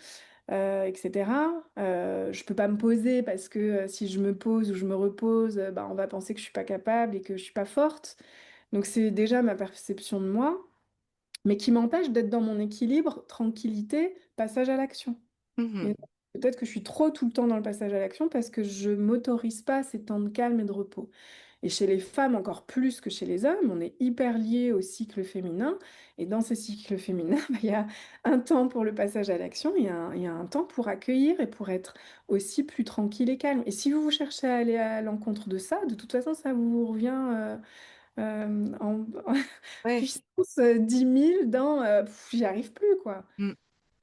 etc. Je peux pas me poser parce que si je me pose ou je me repose, bah, on va penser que je suis pas capable et que je suis pas forte. Donc c'est déjà ma perception de moi, mais qui m'empêche d'être dans mon équilibre, tranquillité, passage à l'action. Mhm. Et peut-être que je suis trop tout le temps dans le passage à l'action parce que je m'autorise pas ces temps de calme et de repos. Et chez les femmes encore plus que chez les hommes, on est hyper lié au cycle féminin. Et dans ce cycle féminin, bah, il y a un temps pour le passage à l'action, il y a un temps pour accueillir et pour être aussi plus tranquille et calme. Et si vous cherchez à aller à l'encontre de ça, de toute façon, ça vous revient en Ouais. puissance 10 000 dans j'y arrive plus, quoi. Mm.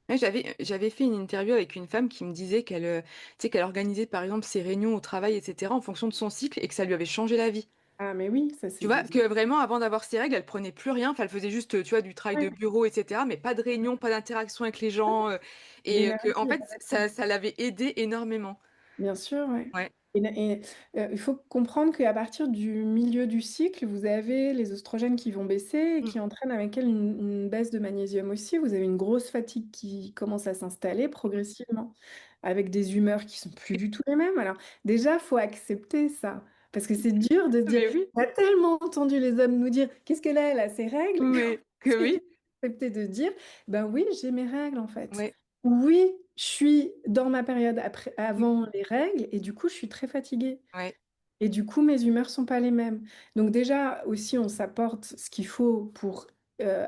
Ouais, j'avais fait une interview avec une femme qui me disait qu'elle tu sais, qu'elle organisait par exemple ses réunions au travail, etc., en fonction de son cycle et que ça lui avait changé la vie. Ah, mais oui, ça Tu c'est vois, des... que vraiment avant d'avoir ses règles, elle prenait plus rien. Enfin, elle faisait juste, tu vois, du travail de Ouais, bureau, etc., mais pas de réunion, pas d'interaction avec les gens. Et l'énergie que, en est fait, pas la même. ça l'avait aidé énormément. Bien sûr, ouais. Ouais. Et, il faut comprendre qu'à partir du milieu du cycle, vous avez les oestrogènes qui vont baisser et Mm. qui entraînent avec elles une baisse de magnésium aussi. Vous avez une grosse fatigue qui commence à s'installer progressivement, avec des humeurs qui sont plus du tout les mêmes. Alors déjà, faut accepter ça, parce que c'est dur de se dire, Mais oui, on a tellement entendu les hommes nous dire, qu'est-ce qu'elle a, elle a ses règles. mais que C'est dur oui, d'accepter de dire, ben oui, j'ai mes règles en fait. ouais, Oui, je suis dans ma période après, mm, avant les règles et du coup, je suis très fatiguée. ouais, Et du coup, mes humeurs sont pas les mêmes. Donc déjà, aussi, on s'apporte ce qu'il faut pour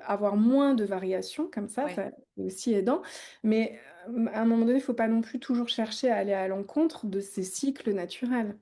avoir moins de variations, comme ouais, ça c'est aussi aidant. Mais à un moment donné, il faut pas non plus toujours chercher à aller à l'encontre de ces cycles naturels.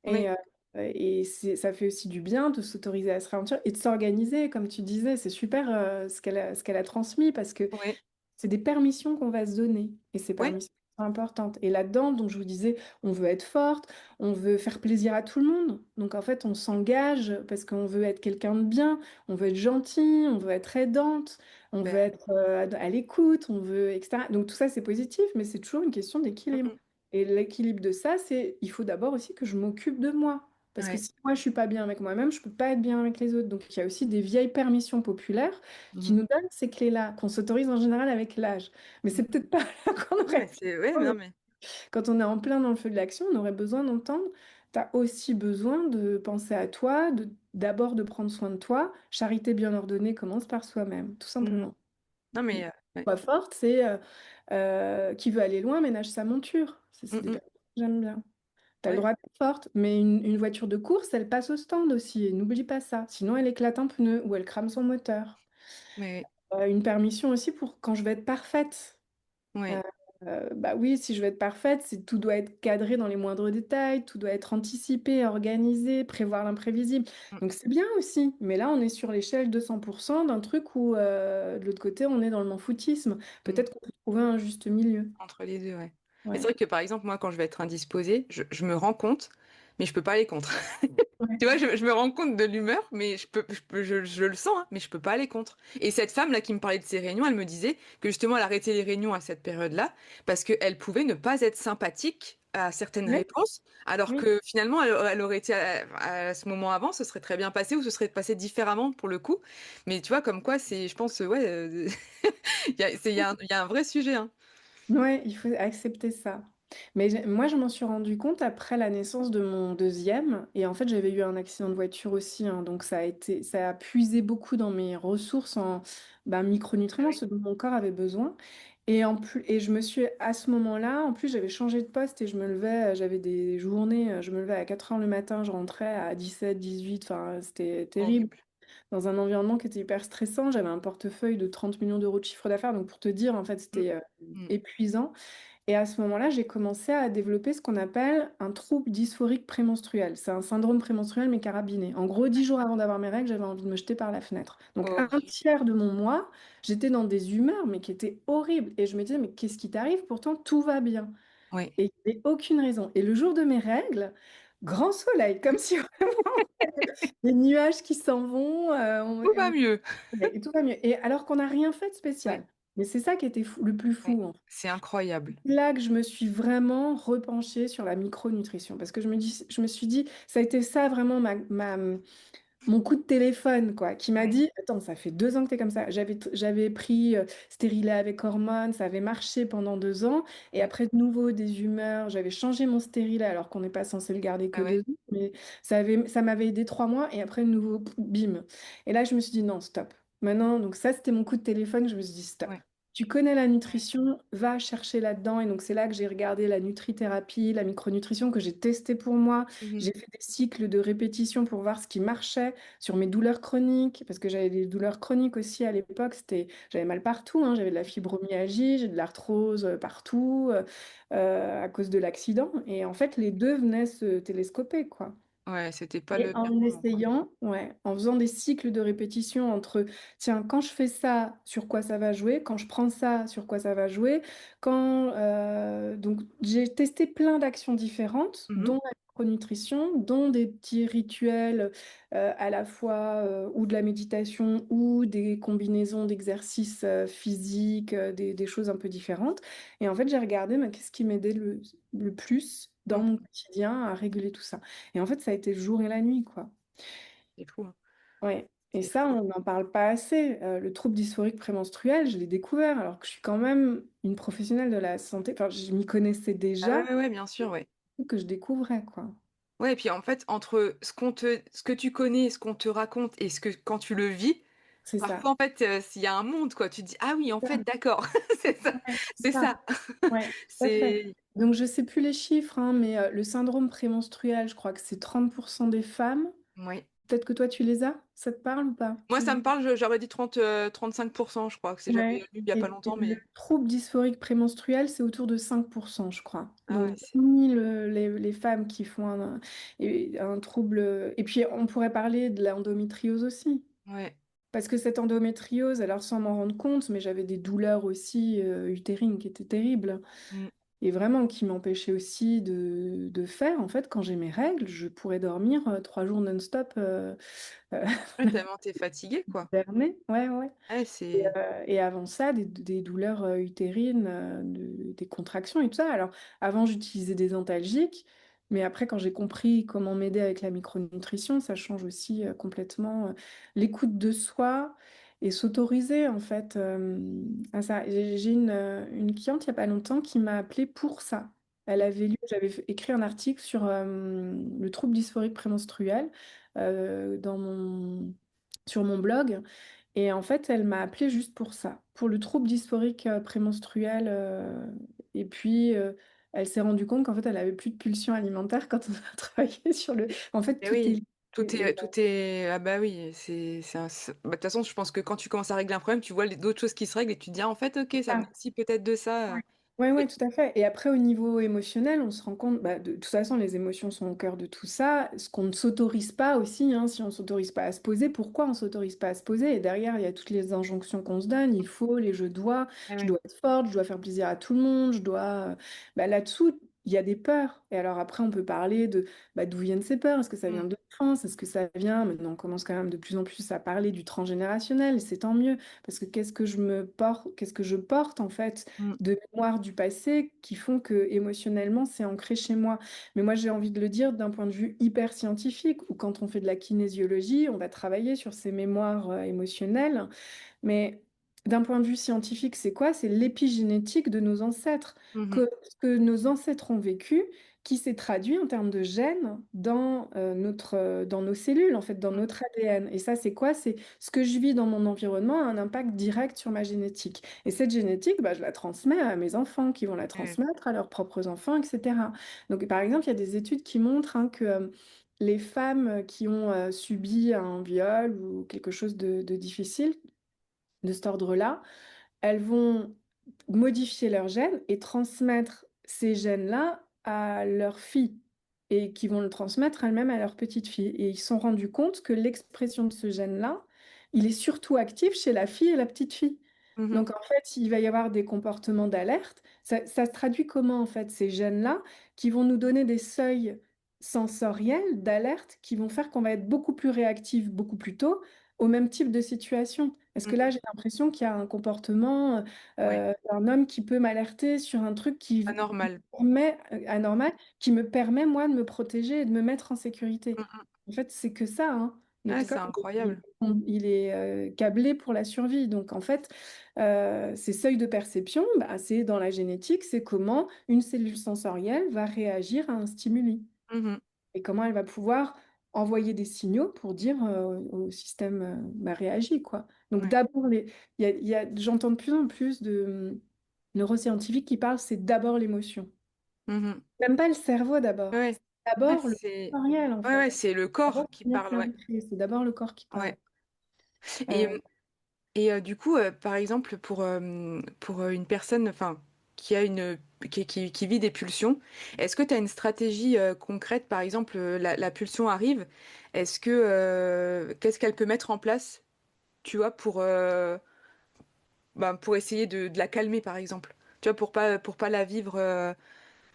oui, Et ça fait aussi du bien de s'autoriser à se ralentir et de s'organiser, comme tu disais. C'est super ce qu'elle a transmis parce que ouais, c'est des permissions qu'on va se donner. Et ces ouais, permissions sont importantes. Et là-dedans, donc je vous disais, on veut être forte, on veut faire plaisir à tout le monde. Donc en fait, on s'engage parce qu'on veut être quelqu'un de bien, on veut être gentil, on veut être aidante, on veut ben, être à l'écoute, on veut, etc. Donc tout ça, c'est positif, mais c'est toujours une question mm, d'équilibre. mm, Et l'équilibre de ça, c'est, il faut d'abord aussi que je m'occupe de moi. Parce que ouais, si moi, je suis pas bien avec moi-même, je peux pas être bien avec les autres. Donc il y a aussi des vieilles permissions populaires qui mhm, nous donnent ces clés-là, qu'on s'autorise en général avec l'âge. Mais c'est mm. peut-être pas là qu'on Non, mais aurait c'est, ouais, non, mais, quand on est en plein dans le feu de l'action, on aurait besoin d'entendre. Tu as aussi besoin de penser à toi, d'abord de prendre soin de toi. Charité bien ordonnée commence par soi-même, tout mhm. simplement. Non, mais, ouais, Pas forte, c'est qui veut aller loin ménage sa monture. mm, C'est des mm, personnes que j'aime bien. Tu as le ouais, droit d'être forte, mais une voiture de course, elle passe au stand aussi. Et n'oublie pas ça. Sinon, elle éclate un pneu ou elle crame son moteur. ouais, Une permission aussi pour quand je vais être parfaite. Euh, ouais, Bah oui, si je veux être parfaite, tout doit être cadré dans les moindres détails, tout doit être anticipé, organisé, prévoir l'imprévisible. mm, Donc c'est bien aussi, mais là on est sur l'échelle de 100% d'un truc où de l'autre côté on est dans le m'en-foutisme. mm. Peut-être qu'on peut trouver un juste milieu. Entre les deux, ouais. Mais c'est Ouais. vrai que par exemple, moi, quand je vais être indisposée, je me rends compte, mais je peux pas aller contre. Ouais. Tu vois, je me rends compte de l'humeur, mais je le sens, hein, mais je peux pas aller contre. Et cette femme-là qui me parlait de ses réunions, elle me disait que justement, elle arrêtait les réunions à cette période-là parce qu'elle pouvait ne pas être sympathique à certaines Ouais, réponses, alors oui. que finalement, elle aurait été à ce moment avant, ce serait très bien passé ou ce serait passé différemment pour le coup. Mais tu vois, comme quoi, c'est, je pense, ouais, il y a un vrai sujet, hein. Ouais, il faut accepter ça. Mais moi, je m'en suis rendu compte après la naissance de mon deuxième. Et en fait, j'avais eu un accident de voiture aussi, hein, donc ça a puisé beaucoup dans mes ressources en Ah micronutriments, oui. ce dont mon corps avait besoin. Et en plus, et je me suis, à ce moment-là, en plus, j'avais changé de poste et je me levais, j'avais des journées, je me levais à 4 heures le matin, je rentrais à 17, 18, enfin, c'était terrible Horrible. dans un environnement qui était hyper stressant. J'avais un portefeuille de 30 millions d'euros de chiffre d'affaires. Donc, pour te dire, en fait, Mm, c'était mm. épuisant. Et à ce moment-là, j'ai commencé à développer ce qu'on appelle un trouble dysphorique prémenstruel. C'est un syndrome prémenstruel, mais carabiné. En gros, 10 jours avant d'avoir mes règles, j'avais envie de me jeter par la fenêtre. Donc, un Horrible. tiers de mon mois, j'étais dans des humeurs, mais qui étaient horribles. Et je me disais, mais qu'est-ce qui t'arrive? Pourtant, tout va bien. Oui. Et il n'y avait aucune raison. Et le jour de mes règles, grand soleil, comme si vraiment les nuages qui s'en vont, Tout va mieux. et tout va mieux. Et alors qu'on n'a rien fait de Ouais, spécial. Mais c'est ça qui était fou, le plus ouais, fou, en fait. c'est incroyable. Là que je me suis vraiment repenchée sur la micronutrition parce que je me suis dit, ça a été ça vraiment mon coup de téléphone, quoi, qui m'a Ouais, dit, attends, ça fait 2 ans que tu es comme ça. J'avais pris stérilet avec hormones, ça avait marché pendant 2 ans. Et mmh, après, de nouveau, des humeurs. J'avais changé mon stérilet alors qu'on n'est pas censé le garder que ouais, ouais, 2 ans. Mais ça m'avait aidé 3 mois. Et après, de nouveau, bim. Et là, je me suis dit, non, stop. Maintenant, donc ça, c'était mon coup de téléphone. Je me suis dit, stop. ouais, Tu connais la ouais. nutrition, va chercher là-dedans. Et donc, c'est là que j'ai regardé la nutrithérapie, la micronutrition que j'ai testé pour moi. Mmh. J'ai fait des cycles de répétition pour voir ce qui marchait sur mes douleurs chroniques, parce que j'avais des douleurs chroniques aussi à l'époque. J'avais mal partout, hein. J'avais de la fibromyalgie, j'ai de l'arthrose partout à cause de l'accident. Et en fait, les deux venaient se télescoper, quoi. Ouais, c'était pas Et le meilleur en moment, quoi. essayant, ouais, en faisant des cycles de répétition entre, tiens, quand je fais ça, sur quoi ça va jouer, quand je prends ça, sur quoi ça va jouer, donc j'ai testé plein d'actions différentes, Mmh. dont la micronutrition, dont des petits rituels à la fois ou de la méditation ou des combinaisons d'exercices physiques, des choses un peu différentes. Et en fait, j'ai regardé, mais qu'est-ce qui m'aidait le plus dans Mmh. mon quotidien à réguler tout ça. Et en fait, ça a été le jour et la nuit, quoi. C'est fou, hein. Ouais. Et C'est ça, fou. on n'en parle pas assez. Le trouble dysphorique prémenstruel, je l'ai découvert alors que je suis quand même une professionnelle de la santé. Enfin, je m'y connaissais Ah ouais, déjà, ouais, ouais, bien sûr, ouais. que je découvrais, quoi. Ouais et puis, en fait, entre ce que tu connais, ce qu'on te raconte et ce que quand tu le vis, C'est ça. parfois, en fait, s'il y a un monde, quoi, tu te dis: «Ah oui, en fait, Ça, d'accord, c'est ça, ouais, c'est c'est ça. ça». Ouais, tout à fait. C'est Donc, je sais plus les chiffres, hein, mais le syndrome prémenstruel, je crois que c'est 30% des femmes. ouais. Peut-être que toi, tu les as? Ça te parle ou pas? Moi, ça me parle, je j'aurais dit 35 je crois que c'est j'avais Ouais. lu il y a pas Et longtemps, le mais trouble dysphorique prémenstruel, c'est autour de 5%, je crois. ah Donc, ouais, c'est parmi les femmes qui font un trouble. Et puis, on pourrait parler de l'endométriose aussi. ouais. Parce que cette endométriose, alors sans m'en rendre compte, mais j'avais des douleurs aussi utérines qui étaient terribles. Mmh. Et vraiment qui m'empêchaient aussi de faire. En fait, quand j'ai mes règles, je pourrais dormir 3 jours non-stop. Euh, Ouais, tellement tu es fatiguée, quoi. Berner. Ouais, ouais. Ouais, c'est Et avant ça, des douleurs utérines, des contractions et tout ça. Alors, avant, j'utilisais des antalgiques, mais après, quand j'ai compris comment m'aider avec la micronutrition, ça change aussi complètement l'écoute de soi et s'autoriser, en fait, à ça. J'ai une cliente, il n'y a pas longtemps, qui m'a appelée pour ça. J'avais écrit un article sur le trouble dysphorique prémenstruel sur mon blog. Et en fait, elle m'a appelée juste pour ça, pour le trouble dysphorique prémenstruel. Et puis, elle s'est rendue compte qu'en fait, elle avait plus de pulsions alimentaires quand on a travaillé sur le. En fait, et tout est oui, lié. Et tout est ah bah oui, c'est un bah, de toute façon, je pense que quand tu commences à régler un problème, tu vois les d'autres choses qui se règlent et tu te dis: «Ah, en fait, OK, ça vient ça. aussi peut-être de ça», Ouais, ouais, et ouais, tout à fait. Et après, au niveau émotionnel, on se rend compte, bah, de toute façon, les émotions sont au cœur de tout ça. Ce qu'on ne s'autorise pas aussi, hein, si on ne s'autorise pas à se poser, pourquoi on ne s'autorise pas à se poser? Et derrière, il y a toutes les injonctions qu'on se donne. Il faut, les ouais, je ouais. dois être forte, je dois faire plaisir à tout le monde, je dois. Bah, là-dessous, il y a des peurs. Et alors après, on peut parler de bah, d'où viennent ces peurs. Est-ce que ça vient Mmh, de l'enfance? Est-ce que ça vient? Maintenant, on commence quand même de plus en plus à parler du transgénérationnel, et c'est tant mieux. Parce que qu'est-ce que je porte en fait? mmh, De mémoires du passé qui font que émotionnellement c'est ancré chez moi. Mais moi j'ai envie de le dire d'un point de vue hyper scientifique, où quand on fait de la kinésiologie, on va travailler sur ces mémoires émotionnelles. Mais d'un point de vue scientifique, c'est quoi? C'est l'épigénétique de nos ancêtres, mmh. que nos ancêtres ont vécu, qui s'est traduit en termes de gènes dans nos cellules, en fait, dans Mmh. notre ADN. Et ça, c'est quoi? C'est ce que je vis dans mon environnement a un impact direct sur ma génétique. Et cette génétique, bah, je la transmets à mes enfants, qui vont la Ouais. transmettre à leurs propres enfants, etc. Donc, par exemple, il y a des études qui montrent hein, que les femmes qui ont subi un viol ou quelque chose de difficile, de cet ordre-là, elles vont modifier leurs gènes et transmettre ces gènes-là à leur fille et qui vont le transmettre elles-mêmes à leur petite fille. Et ils se sont rendus compte que l'expression de ce gène-là, il est surtout actif chez la fille et la petite fille. Mmh. Donc en fait, il va y avoir des comportements d'alerte. Ça se traduit comment en fait ces gènes-là qui vont nous donner des seuils sensorielles d'alerte qui vont faire qu'on va être beaucoup plus réactif beaucoup plus tôt au même type de situation. Est-ce que là, Mhm. j'ai l'impression qu'il y a un comportement Ouais, d'un homme qui peut m'alerter sur un truc qui anormal. permet, anormal, qui me permet, moi, de me protéger et de me mettre en sécurité. Mhm. En fait, c'est que ça, hein. Ouais, Notre c'est corps, incroyable. il est câblé pour la survie. Donc, en fait, ces seuils de perception, bah, c'est dans la génétique, c'est comment une cellule sensorielle va réagir à un stimuli Mhm. et comment elle va pouvoir envoyer des signaux pour dire au système bah, réagis, quoi. Donc, Ouais. d'abord, j'entends de plus en plus de neuroscientifiques qui parlent, c'est d'abord l'émotion. Mhm. Même pas le cerveau d'abord. Ouais. C'est Ouais, d'abord le sensoriel, en ouais, fait. c'est le corps D'abord, qui c'est parle, ouais. ancré, c'est d'abord le corps qui parle. Ouais. Et, Euh, du coup, par exemple, pour une personne, enfin, qui a qui vit des pulsions, est-ce que tu as une stratégie concrète? Par exemple, la pulsion arrive, qu'est-ce qu'elle peut mettre en place, tu vois, pour essayer de la calmer, par exemple? Tu vois, pour pas la vivre,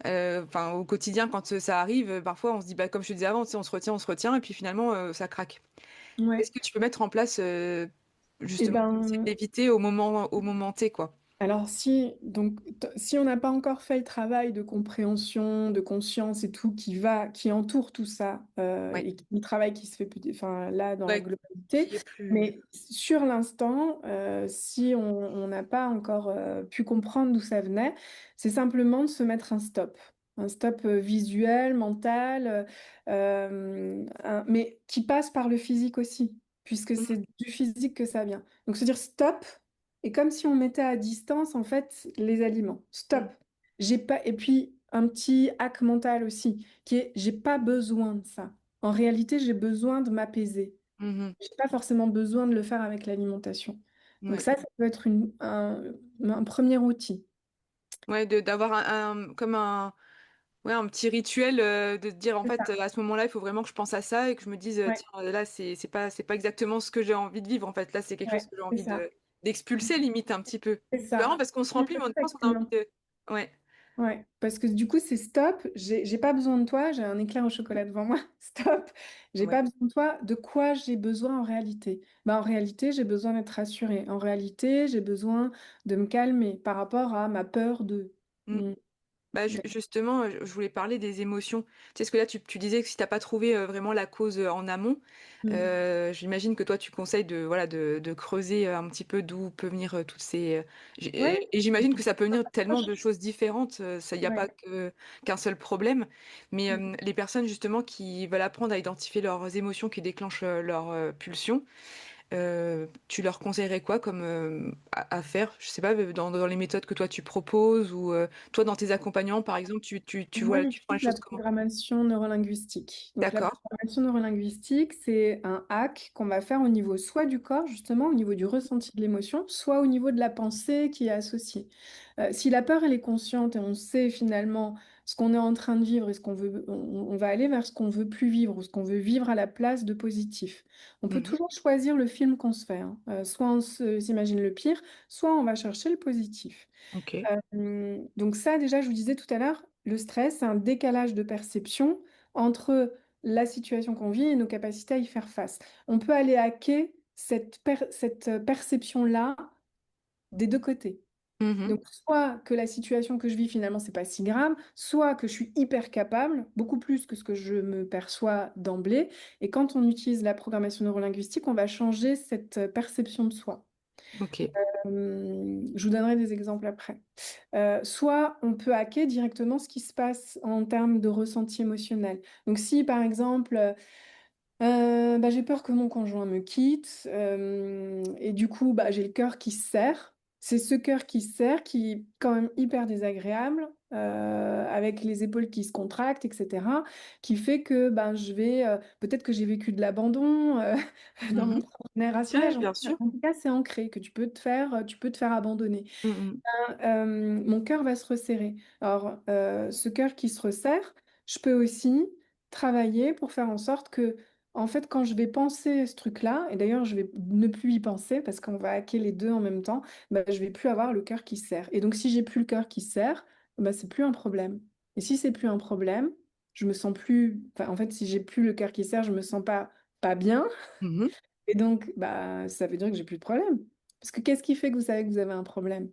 enfin, au quotidien, quand ça arrive, parfois on se dit, bah, comme je te disais avant, tu sais, on se retient, et puis finalement, ça craque. ouais. Qu'est-ce que tu peux mettre en place, Et justement, pour essayer ben, d'éviter au moment T, quoi? alors si on n'a pas encore fait le travail de compréhension, de conscience et tout qui entoure tout ça, Ouais. et le travail qui se fait enfin, là dans la Ouais, globalité, qui est plus. mais sur l'instant, si on n'a pas encore pu comprendre d'où ça venait, c'est simplement de se mettre un stop visuel, mental, mais qui passe par le physique aussi, puisque Mhm, c'est du physique que ça vient. Donc se dire stop. Et comme si on mettait à distance, en fait, les aliments. Stop. mhm, J'ai pas... Et puis, un petit hack mental aussi, qui est, j'ai pas besoin de ça. En réalité, j'ai besoin de m'apaiser. mhm. J'ai pas forcément besoin de le faire avec l'alimentation. Donc Ouais. ça peut être un premier outil. Ouais, d'avoir comme ouais, un petit rituel, de se dire, en C'est fait, ça. à ce moment-là, il faut vraiment que je pense à ça et que je me dise, Ouais, tiens, là, c'est pas exactement ce que j'ai envie de vivre, en fait. Là, c'est quelque chose ouais, que j'ai c'est envie ça. d'expulser, limite, un petit peu. C'est C'est marrant ça. parce qu'on se remplit, mais en même temps, on a envie Exactement. de. Ouais. Ouais, parce que du coup, c'est stop, j'ai pas besoin de toi, j'ai un éclair au chocolat devant moi, stop, j'ai Ouais. pas besoin de toi, de quoi j'ai besoin en réalité? Bah, en réalité, j'ai besoin d'être rassurée, en réalité, j'ai besoin de me calmer par rapport à ma peur de... Mm. Mm. Bah, Donc, justement, je voulais parler des émotions. Tu sais, parce que là, tu disais que si t'as pas trouvé vraiment la cause en amont, mm. j'imagine que toi, tu conseilles voilà, de creuser un petit peu d'où peut venir toutes ces. Ouais, Et j'imagine que ça peut venir tellement de choses différentes. Il n'y a pas ouais. qu'un seul problème. Mais les personnes, justement, qui veulent apprendre à identifier leurs émotions qui déclenchent leurs pulsions, tu leur conseillerais quoi comme à faire? Je sais pas, dans les méthodes que toi tu proposes ou toi dans tes accompagnements par exemple, Moi, tu prends les j'utilise la choses comment? programmation neurolinguistique. Donc, la D'accord. programmation neurolinguistique, c'est un hack qu'on va faire au niveau soit du corps, justement, au niveau du ressenti de l'émotion, soit au niveau de la pensée qui est associée. Si la peur, elle est consciente et on sait finalement ce qu'on est en train de vivre et ce qu'on veut, on va aller vers ce qu'on veut plus vivre ou ce qu'on veut vivre à la place de positif. On peut Mhm. toujours choisir le film qu'on se fait, hein. Soit s'imagine le pire, soit on va chercher le positif. Ok. Donc ça, déjà, je vous disais tout à l'heure, le stress, c'est un décalage de perception entre la situation qu'on vit et nos capacités à y faire face. On peut aller hacker cette perception-là des deux côtés. Mhm. Donc, soit que la situation que je vis, finalement, c'est pas si grave, soit que je suis hyper capable, beaucoup plus que ce que je me perçois d'emblée. Et quand on utilise la programmation neurolinguistique, on va changer cette perception de soi. Ok. Je vous donnerai des exemples après. Soit on peut hacker directement ce qui se passe en termes de ressenti émotionnel. Donc si par exemple, bah, j'ai peur que mon conjoint me quitte, et du coup bah, j'ai le cœur qui se serre, c'est ce cœur qui se serre qui est quand même hyper désagréable, avec les épaules qui se contractent, etc., qui fait que ben, peut-être que j'ai vécu de l'abandon dans mon Mhm. transgénérationnel, Ouais, bien sûr. en tout cas c'est ancré, que tu peux te faire abandonner. Mhm. Mon cœur va se resserrer. Alors, ce cœur qui se resserre, je peux aussi travailler pour faire en sorte que, en fait, quand je vais penser ce truc-là, et d'ailleurs, je vais ne plus y penser parce qu'on va hacker les deux en même temps, bah, je vais plus avoir le cœur qui se serre. Et donc, si j'ai plus le cœur qui se serre, bah, c'est plus un problème. Et si c'est plus un problème, je me sens plus, enfin, en fait, si j'ai plus le cœur qui serre, je me sens pas bien. Mmh. Et donc, bah, ça veut dire que j'ai plus de problème. Parce que qu'est-ce qui fait que vous savez que vous avez un problème?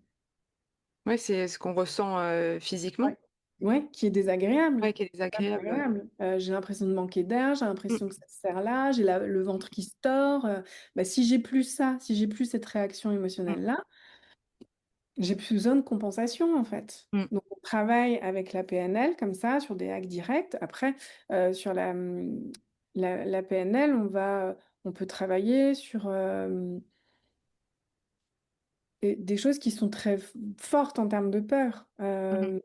Ouais, c'est ce qu'on ressent, Ouais. physiquement. Ouais, qui est désagréable. Ouais, qui est désagréable, ouais. Agréable. J'ai l'impression de manquer d'air, j'ai Mmh. l'impression que ça se serre là, j'ai le ventre qui se tord. Bah, si j'ai plus ça, si j'ai plus cette réaction Mmh. émotionnelle-là, j'ai plus besoin de compensation en fait. Mmh. Donc on travaille avec la PNL comme ça, sur des hacks directs. Après, sur la PNL, on peut travailler sur des choses qui sont très fortes en termes de peur. Mmh.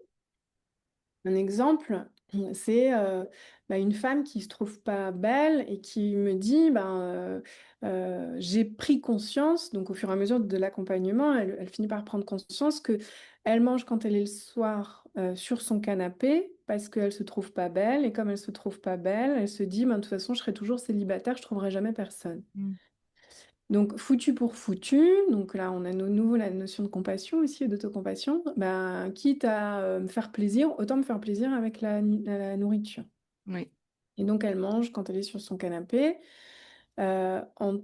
Un exemple, c'est bah, une femme qui se trouve pas belle et qui me dit, ben, j'ai pris conscience, donc au fur et à mesure de l'accompagnement, elle finit par prendre conscience que elle mange quand elle est le soir sur son canapé parce qu'elle se trouve pas belle et comme elle se trouve pas belle, elle se dit, ben, de toute façon, je serai toujours célibataire, je trouverai jamais personne. Mmh. Donc, foutu pour foutu, donc là, on a nouveau la notion de compassion aussi, et d'autocompassion. Ben, quitte à me faire plaisir, autant me faire plaisir avec la nourriture. Oui. Et donc, elle mange quand elle est sur son canapé. Euh, on,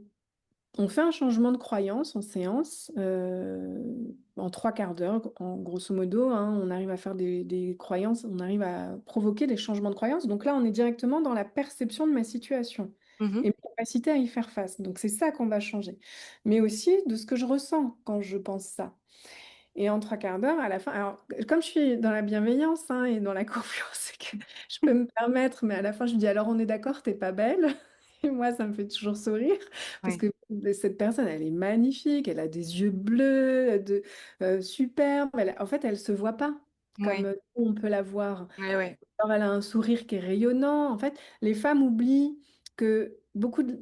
on fait un changement de croyance en séance, en 3 quarts d'heure, en grosso modo, hein, on arrive à faire des croyances, on arrive à provoquer des changements de croyances. Donc là, on est directement dans la perception de ma situation Mmh. et ma capacité à y faire face. Donc c'est ça qu'on va changer. Mais aussi de ce que je ressens quand je pense ça. Et en 3 quarts d'heure, à la fin, alors comme je suis dans la bienveillance hein, et dans la confiance, c'est que je peux me permettre, mais à la fin, je lui dis alors on est d'accord, t'es pas belle. Et moi, ça me fait toujours sourire parce Oui. que cette personne, elle est magnifique, elle a des yeux bleus, superbes. En fait, elle se voit pas comme Ouais. on peut la voir. Ouais, ouais. Alors, elle a un sourire qui est rayonnant. En fait, les femmes oublient que beaucoup de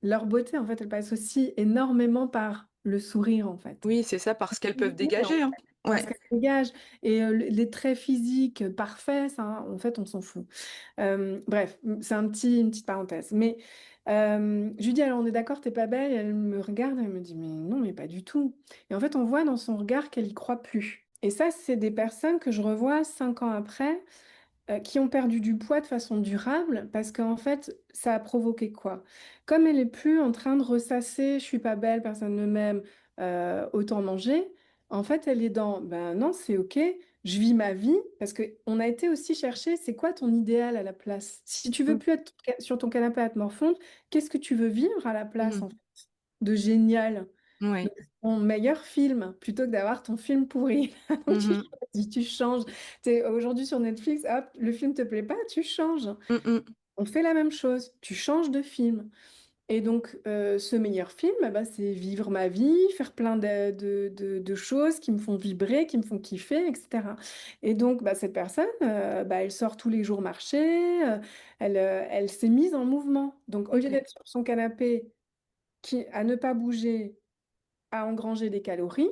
leur beauté, en fait, elle passe aussi énormément par le sourire, en fait. Oui, c'est ça, parce qu'elles peuvent Oui, dégager, hein. parce Ouais. qu'elle dégage. Et les traits physiques parfaits, ça, en fait, on s'en fout. Bref, c'est une petite parenthèse. Mais je lui dis, alors on est d'accord, t'es pas belle. Et elle me regarde, elle me dit, mais non, mais pas du tout. Et en fait, on voit dans son regard qu'elle y croit plus. Et ça, c'est des personnes que je revois 5 ans après qui ont perdu du poids de façon durable parce qu'en fait, ça a provoqué quoi? Comme elle est plus en train de ressasser, je suis pas belle, personne ne m'aime, autant manger, en fait, elle est dans, ben non, c'est ok, je vis ma vie parce que on a été aussi chercher, c'est quoi ton idéal à la place? Si tu veux Mmh. plus être sur ton canapé à te morfondre, qu'est-ce que tu veux vivre à la place Mmh. en fait, de génial? Oui. Donc, ton meilleur film, plutôt que d'avoir ton film pourri. Donc, tu Mmh. choisis, tu changes. Aujourd'hui sur Netflix, hop, le film te plaît pas, tu changes. Mmh mh. On fait la même chose, tu changes de film. Et donc, ce meilleur film, bah, c'est vivre ma vie, faire plein de choses qui me font vibrer, qui me font kiffer, etc. Et donc, bah, cette personne, bah, elle sort tous les jours marcher, elle s'est mise en mouvement. Donc, au lieu OK. d'être sur son canapé, à ne pas bouger, à engranger des calories,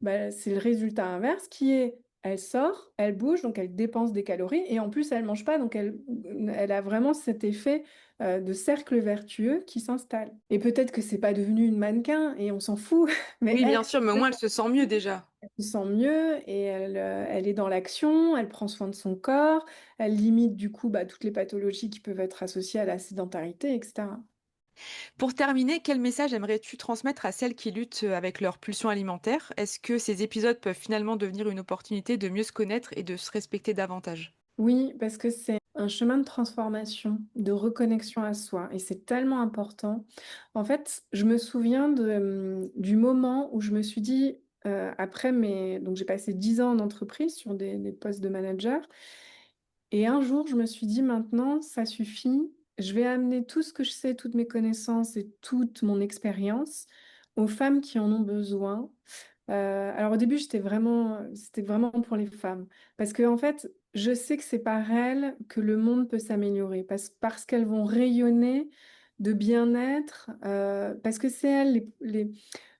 bah, c'est le résultat inverse qui est, elle sort, elle bouge, donc elle dépense des calories, et en plus elle mange pas, donc elle a vraiment cet effet de cercle vertueux qui s'installe. Et peut-être que c'est pas devenu une mannequin, et on s'en fout, mais Oui, elle, bien sûr, mais au moins elle se sent mieux déjà. elle se sent mieux, et elle est dans l'action, elle prend soin de son corps, elle limite du coup bah, toutes les pathologies qui peuvent être associées à la sédentarité, etc. Pour terminer, quel message aimerais-tu transmettre à celles qui luttent, avec leurs pulsions alimentaires? Est-ce que ces épisodes peuvent finalement devenir une opportunité de mieux se connaître et de se respecter davantage? Oui, parce que c'est un chemin de transformation, de reconnexion à soi, et c'est tellement important. En fait, je me souviens du moment où je me suis dit, donc j'ai passé 10 ans en entreprise sur des postes de manager, et un jour, je me suis dit, maintenant, ça suffit, je vais amener tout ce que je sais, toutes mes connaissances et toute mon expérience aux femmes qui en ont besoin. Alors au début, c'était vraiment pour les femmes. Parce que en fait, je sais que c'est par elles que le monde peut s'améliorer. Parce qu'elles vont rayonner de bien-être. Parce que c'est elles,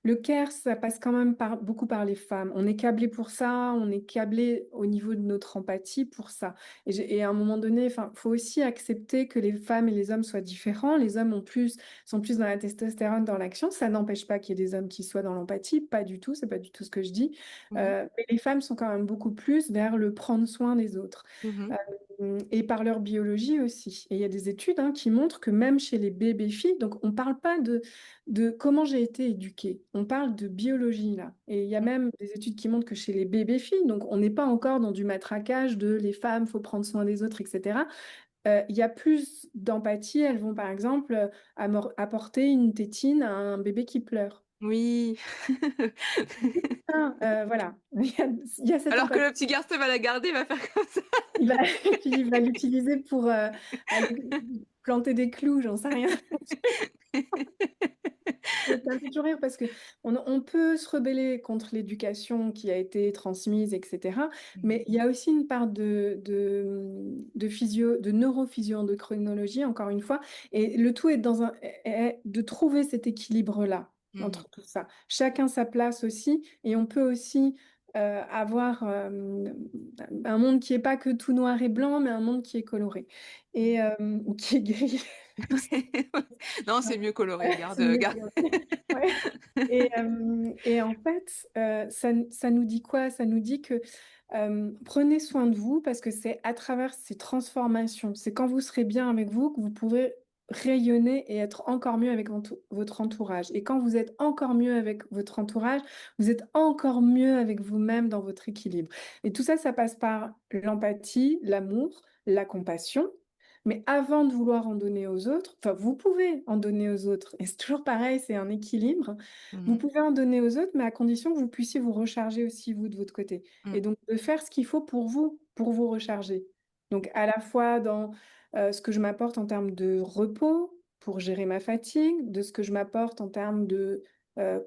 le care, ça passe quand même beaucoup par les femmes. On est câblé pour ça, on est câblé au niveau de notre empathie pour ça. Et à un moment donné, il faut aussi accepter que les femmes et les hommes soient différents. Les hommes sont plus dans la testostérone, dans l'action. Ça n'empêche pas qu'il y ait des hommes qui soient dans l'empathie, pas du tout, c'est pas du tout ce que je dis. Mmh mh. Mais les femmes sont quand même beaucoup plus vers le prendre soin des autres. Mmh. et par leur biologie aussi. Et il y a des études qui montrent que même chez les bébés filles, donc on ne parle pas de comment j'ai été éduquée, on parle de biologie là. Et il y a Mmh. même des études qui montrent que chez les bébés filles, donc on n'est pas encore dans du matraquage de les femmes, faut prendre soin des autres, etc. Il y a plus d'empathie. Elles vont par exemple apporter une tétine à un bébé qui pleure. Oui. Voilà, il y a cette Alors que empathie. le petit garçon va la garder, il va faire comme ça. Et puis il va l'utiliser pour aller planter des clous, j'en sais rien. Ça me fait toujours rire parce que on peut se rebeller contre l'éducation qui a été transmise, etc. Mmh. Mais il y a aussi une part de neurophysio-endocrinologie, encore une fois. Et le tout est de trouver cet équilibre-là Mmh. entre tout ça. Chacun sa place aussi. Et on peut aussi avoir un monde qui n'est pas que tout noir et blanc, mais un monde qui est coloré Mmh. et ou qui est gris. Non, c'est mieux coloré, C'est garde, mieux garde. coloré. Ouais. Et en fait, ça nous dit quoi? Ça nous dit que prenez soin de vous parce que c'est à travers ces transformations, c'est quand vous serez bien avec vous que vous pourrez rayonner et être encore mieux avec votre entourage. Et quand vous êtes encore mieux avec votre entourage, vous êtes encore mieux avec vous-même dans votre équilibre. Et tout ça, ça passe par l'empathie, l'amour, la compassion. Mais avant de vouloir en donner aux autres, enfin, vous pouvez en donner aux autres. Et c'est toujours pareil, c'est un équilibre. Vous Mmh. pouvez en donner aux autres, mais à condition que vous puissiez vous recharger aussi, vous, de votre côté. Mmh. Et donc, de faire ce qu'il faut pour vous recharger. Donc, à la fois dans ce que je m'apporte en termes de repos, pour gérer ma fatigue, de ce que je m'apporte en termes de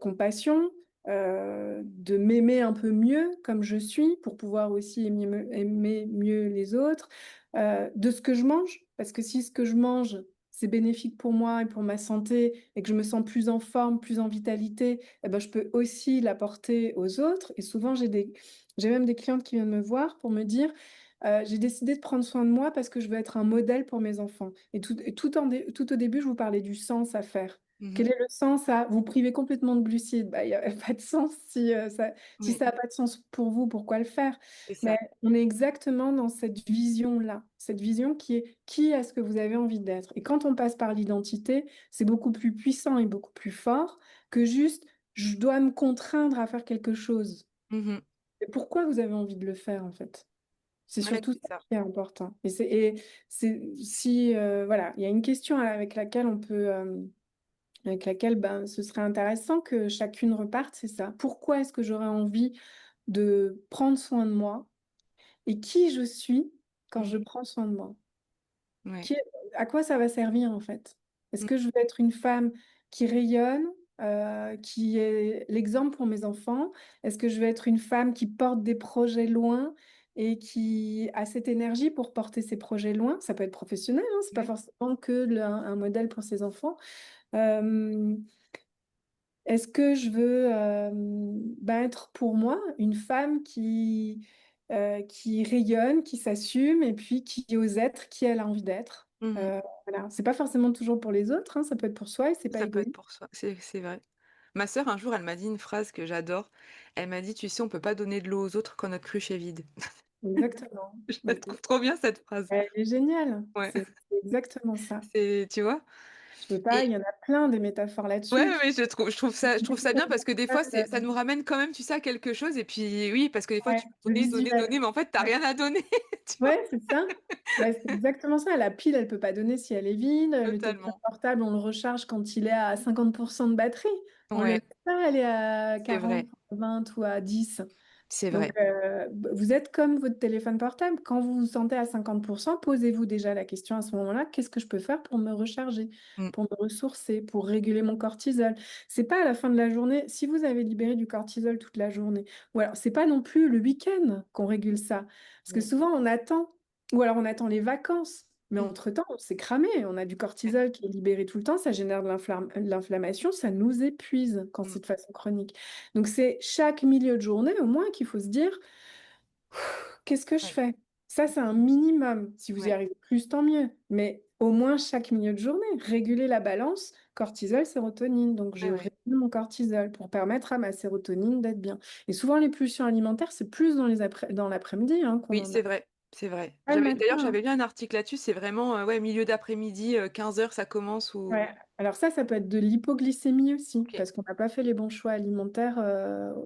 compassion, de m'aimer un peu mieux comme je suis, pour pouvoir aussi aimer mieux les autres, de ce que je mange, parce que si ce que je mange, c'est bénéfique pour moi et pour ma santé et que je me sens plus en forme, plus en vitalité, eh ben, je peux aussi l'apporter aux autres. Et souvent, j'ai même des clientes qui viennent me voir pour me dire, j'ai décidé de prendre soin de moi parce que je veux être un modèle pour mes enfants. Tout au début, je vous parlais du sens à faire. Mmh. Quel est le sens à vous priver complètement de glucides? Bah, il n'y a pas de sens si Oui, ça n'a pas de sens pour vous, pourquoi le faire? c'est Mais ça. on est exactement dans cette vision-là, cette vision qui est qui est-ce que vous avez envie d'être. Et quand on passe par l'identité, c'est beaucoup plus puissant et beaucoup plus fort que juste je dois me contraindre à faire quelque chose. Mmh. Et pourquoi vous avez envie de le faire en fait? C'est Ouais, surtout c'est ça ça. qui est important. Et c'est si voilà, il y a une question avec laquelle avec laquelle ben, ce serait intéressant que chacune reparte, c'est ça. Pourquoi est-ce que j'aurais envie de prendre soin de moi et qui je suis quand Mmh. je prends soin de moi? Ouais. Qui- À quoi ça va servir en fait? Est-ce Mmh. que je veux être une femme qui rayonne, qui est l'exemple pour mes enfants? Est-ce que je veux être une femme qui porte des projets loin et qui a cette énergie pour porter ses projets loin? Ça peut être professionnel, hein, c'est pas Ouais. forcément que un modèle pour ses enfants. Euh, Est-ce que je veux ben, être pour moi une femme qui rayonne, qui s'assume et puis qui ose être qui elle a envie d'être? Mmh. Voilà. C'est pas forcément toujours pour les autres, hein, ça peut être pour soi et c'est pas Ça peut être égoïste. pour soi, c'est vrai. Ma sœur, un jour, elle m'a dit une phrase que j'adore. Elle m'a dit: «Tu sais, on peut pas donner de l'eau aux autres quand notre cruche est vide». Exactement. Je la Donc, trouve trop bien cette phrase. elle est géniale. Ouais, C'est exactement ça. c'est tu vois? Je peux pas, il Et y en a plein des métaphores ouais, là-dessus. mais je trouve ça bien parce que des fois, ça nous ramène quand même, tu sais, à quelque chose et puis oui, parce que des fois, Ouais, tu peux le donner, donner, visuel. donner, mais en fait, tu as Ouais. rien à donner, tu vois? Ouais, c'est ça. Bah, c'est exactement ça. La pile, elle peut pas donner si elle est vide. Le téléphone Totalement. portable, on le recharge quand il est à 50% de batterie. On le Ouais, laisse pas aller à c'est 40, vrai, 20 ou à 10. c'est Donc, vrai. vous êtes comme votre téléphone portable. Quand vous vous sentez à 50%, posez-vous déjà la question à ce moment-là, qu'est-ce que je peux faire pour me recharger, Mmh. pour me ressourcer, pour réguler mon cortisol? C'est pas à la fin de la journée, si vous avez libéré du cortisol toute la journée, ou alors c'est pas non plus le week-end qu'on régule ça. Parce que Mmh. souvent on attend, ou alors on attend les vacances. Mais Mmh. entre-temps, on s'est cramé, on a du Ouais. cortisol qui est libéré tout le temps, ça génère de l'inflammation, ça nous épuise quand Mmh. c'est de façon chronique. Donc c'est chaque milieu de journée au moins qu'il faut se dire, qu'est-ce que je Ouais, fais? Ça, c'est un minimum. Si vous y ouais, arrivez plus, tant mieux. Mais au moins chaque milieu de journée, réguler la balance cortisol, sérotonine. Donc je ouais, ouais. régule mon cortisol pour permettre à ma sérotonine d'être bien. Et souvent les pulsions alimentaires, c'est plus dans l'après-midi hein, qu'on Oui, en c'est a. vrai, c'est vrai. Pas le D'ailleurs, matin, hein. j'avais lu un article là-dessus, c'est vraiment, ouais, milieu d'après-midi, 15 heures ça commence ou Ouais. Alors ça peut être de l'hypoglycémie aussi, OK. parce qu'on n'a pas fait les bons choix alimentaires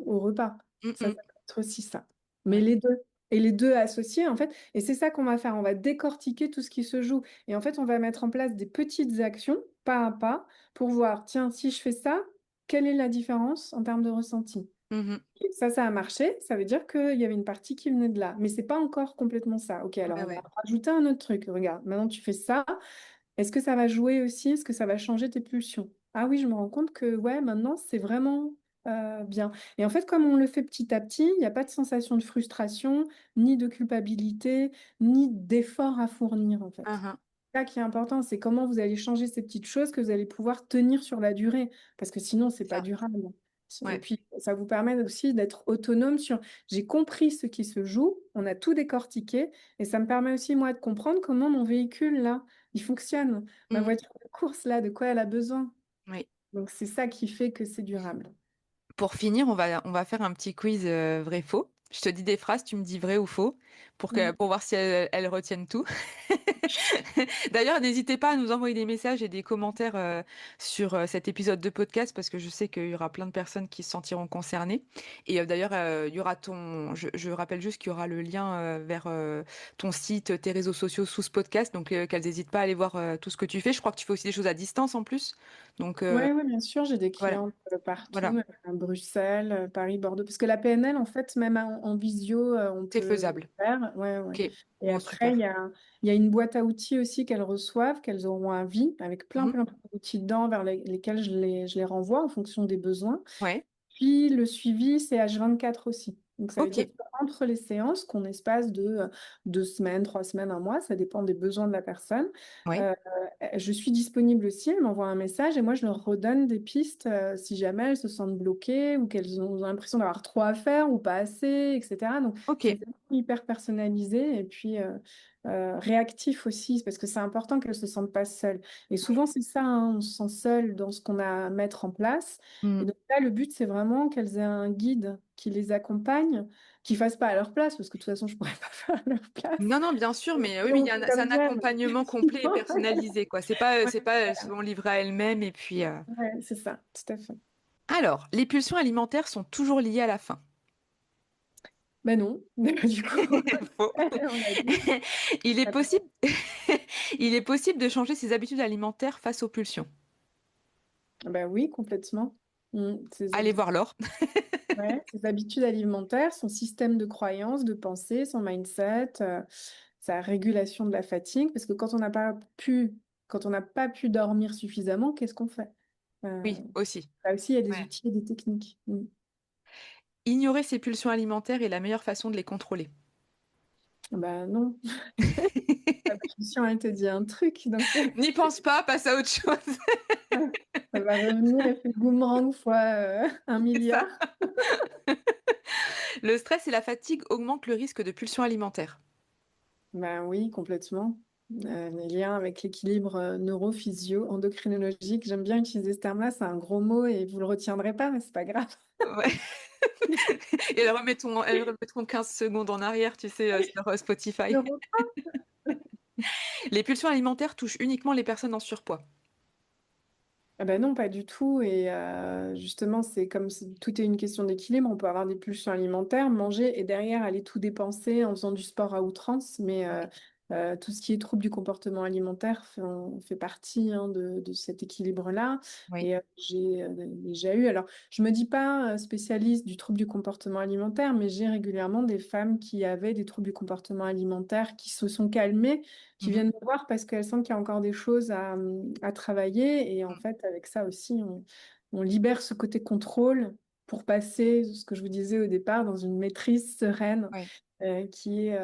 au repas. Mmh Ça mh. peut être aussi ça. Mais Ouais. les deux. Et les deux associés, en fait. Et c'est ça qu'on va faire. On va décortiquer tout ce qui se joue. Et en fait, on va mettre en place des petites actions, pas à pas, pour voir, tiens, si je fais ça, quelle est la différence en termes de ressenti? Mmh. Et ça a marché. Ça veut dire qu'il y avait une partie qui venait de là. Mais c'est pas encore complètement ça. OK, alors Ouais, on va ouais. rajouter un autre truc. Regarde, maintenant tu fais ça. Est-ce que ça va jouer aussi? Est-ce que ça va changer tes pulsions? Ah oui, je me rends compte que ouais, maintenant, c'est vraiment bien. Et en fait, comme on le fait petit à petit, il n'y a pas de sensation de frustration, ni de culpabilité, ni d'effort à fournir, en Hein, fait. hein. C'est ça qui est important, c'est comment vous allez changer ces petites choses que vous allez pouvoir tenir sur la durée, parce que sinon, c'est C'est pas ça. durable. Et Ouais. puis, ça vous permet aussi d'être autonome sur, j'ai compris ce qui se joue, on a tout décortiqué, et ça me permet aussi, moi, de comprendre comment mon véhicule, là, il fonctionne. Ma Mmh. voiture de course, là, de quoi elle a besoin. Oui. Donc, c'est ça qui fait que c'est durable. Pour finir, on va faire un petit quiz, vrai-faux. Je te dis des phrases, tu me dis vrai ou faux Mm. pour voir si elles retiennent tout. D'ailleurs, n'hésitez pas à nous envoyer des messages et des commentaires, sur, cet épisode de podcast parce que je sais qu'il y aura plein de personnes qui se sentiront concernées et d'ailleurs, il y aura ton je rappelle juste qu'il y aura le lien, vers, ton site, tes réseaux sociaux sous ce podcast donc qu'elles hésitent pas à aller voir, tout ce que tu fais. Je crois que tu fais aussi des choses à distance en plus donc Ouais, ouais, bien sûr, j'ai des voilà, clientes partout, voilà, à Bruxelles, Paris, Bordeaux, parce que la PNL, en fait, même en visio, on c'est peut le faisable. faire. Ouais, ouais. OK. Et Bon après, super. il y a une boîte à outils aussi qu'elles reçoivent, qu'elles auront à vie, avec plein, Mmh. plein, plein d'outils dedans vers lesquels je les renvoie en fonction des besoins. Ouais. Puis le suivi, c'est H24 aussi. Donc ça veut dire OK. qu'entre les séances, qu'on espace de 2 semaines, 3 semaines, un mois, ça dépend des besoins de la personne, Ouais. euh, je suis disponible aussi, elles m'envoient un message et moi je leur redonne des pistes si jamais elles se sentent bloquées ou qu'elles ont l'impression d'avoir trop à faire ou pas assez, etc. Donc c'est OK. vraiment hyper personnalisé et puis réactif aussi, parce que c'est important qu'elles ne se sentent pas seules. Et Oui. souvent c'est ça, hein, on se sent seule dans ce qu'on a à mettre en place. Et Mmh. donc là, le but, c'est vraiment qu'elles aient un guide qui les accompagne, qui fasse pas à leur place, parce que de toute façon, je pourrais pas faire à leur place. Non, non, bien sûr, mais oui, mais il y Donc, a c'est c'est comme un j'aime. accompagnement complet et personnalisé, quoi. Ouais, C'est pas, elles sont livrées à elles-mêmes et puis, ouais, c'est ça, tout à fait. Alors, les pulsions alimentaires sont toujours liées à la faim. Ben non, du coup, Faux. on l'a dit. Il est possible il est possible de changer ses habitudes alimentaires face aux pulsions. Ben oui, complètement. Allez voir l'or. Ouais, ses habitudes alimentaires, son système de croyance, de pensée, son mindset, sa régulation de la fatigue, parce que quand on n'a pas pu dormir suffisamment, qu'est-ce qu'on fait? Euh, Oui, aussi. Là aussi, il y a des Ouais. outils et des techniques. Ignorer ses pulsions alimentaires est la meilleure façon de les contrôler. Bah non, la pulsion, elle te dit un truc, donc N'y pense pas, passe à autre chose. ça va revenir effet boomerang fois un C'est ça. milliard. Le stress et la fatigue augmentent le risque de pulsions alimentaires. Ben oui, complètement. Les liens avec l'équilibre neurophysio, endocrinologique, j'aime bien utiliser ce terme-là, c'est un gros mot et vous le retiendrez pas, mais c'est pas grave. Ouais. Et elles remettront 15 secondes en arrière, tu sais, sur Spotify. Neuro- Les pulsions alimentaires touchent uniquement les personnes en surpoids. Ah ben non, pas du tout. Et justement, c'est comme tout est une question d'équilibre. On peut avoir des pulsions alimentaires, manger et derrière aller tout dépenser en faisant du sport à outrance. Mais Ouais. tout ce qui est trouble du comportement alimentaire fait partie hein, de cet équilibre-là. Oui. Et j'ai déjà eu. Alors, je me dis pas spécialiste du trouble du comportement alimentaire, mais j'ai régulièrement des femmes qui avaient des troubles du comportement alimentaire qui se sont calmées qui Mmh. viennent me voir parce qu'elles sentent qu'il y a encore des choses à travailler. Et en Mmh. fait, avec ça aussi, on libère ce côté contrôle pour passer, ce que je vous disais au départ, dans une maîtrise sereine Ouais. qui est,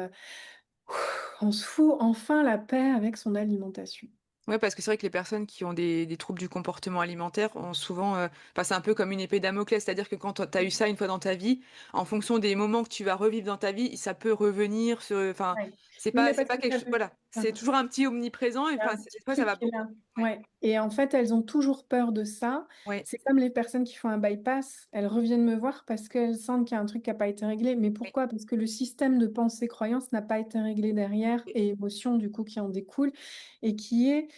on se fout enfin la paix avec son alimentation. Ouais, parce que c'est vrai que les personnes qui ont des troubles du comportement alimentaire ont souvent, enfin, c'est un peu comme une épée Damoclès, c'est-à-dire que quand tu as eu ça une fois dans ta vie, en fonction des moments que tu vas revivre dans ta vie, ça peut revenir enfin, Ouais. c'est Oui, pas mais c'est parce pas que quelque ça chose, veut voilà, enfin, c'est toujours un petit omniprésent et il y a enfin, un des petit fois ça truc va qui est beaucoup. là. Ouais, Ouais. Et en fait, elles ont toujours peur de ça. ouais, C'est comme les personnes qui font un bypass. Elles reviennent me voir parce qu'elles sentent qu'il y a un truc qui n'a pas été réglé. Mais oui, pourquoi? Parce que le système de pensée-croyance n'a pas été réglé derrière oui. et émotions, du coup, qui en découlent et qui est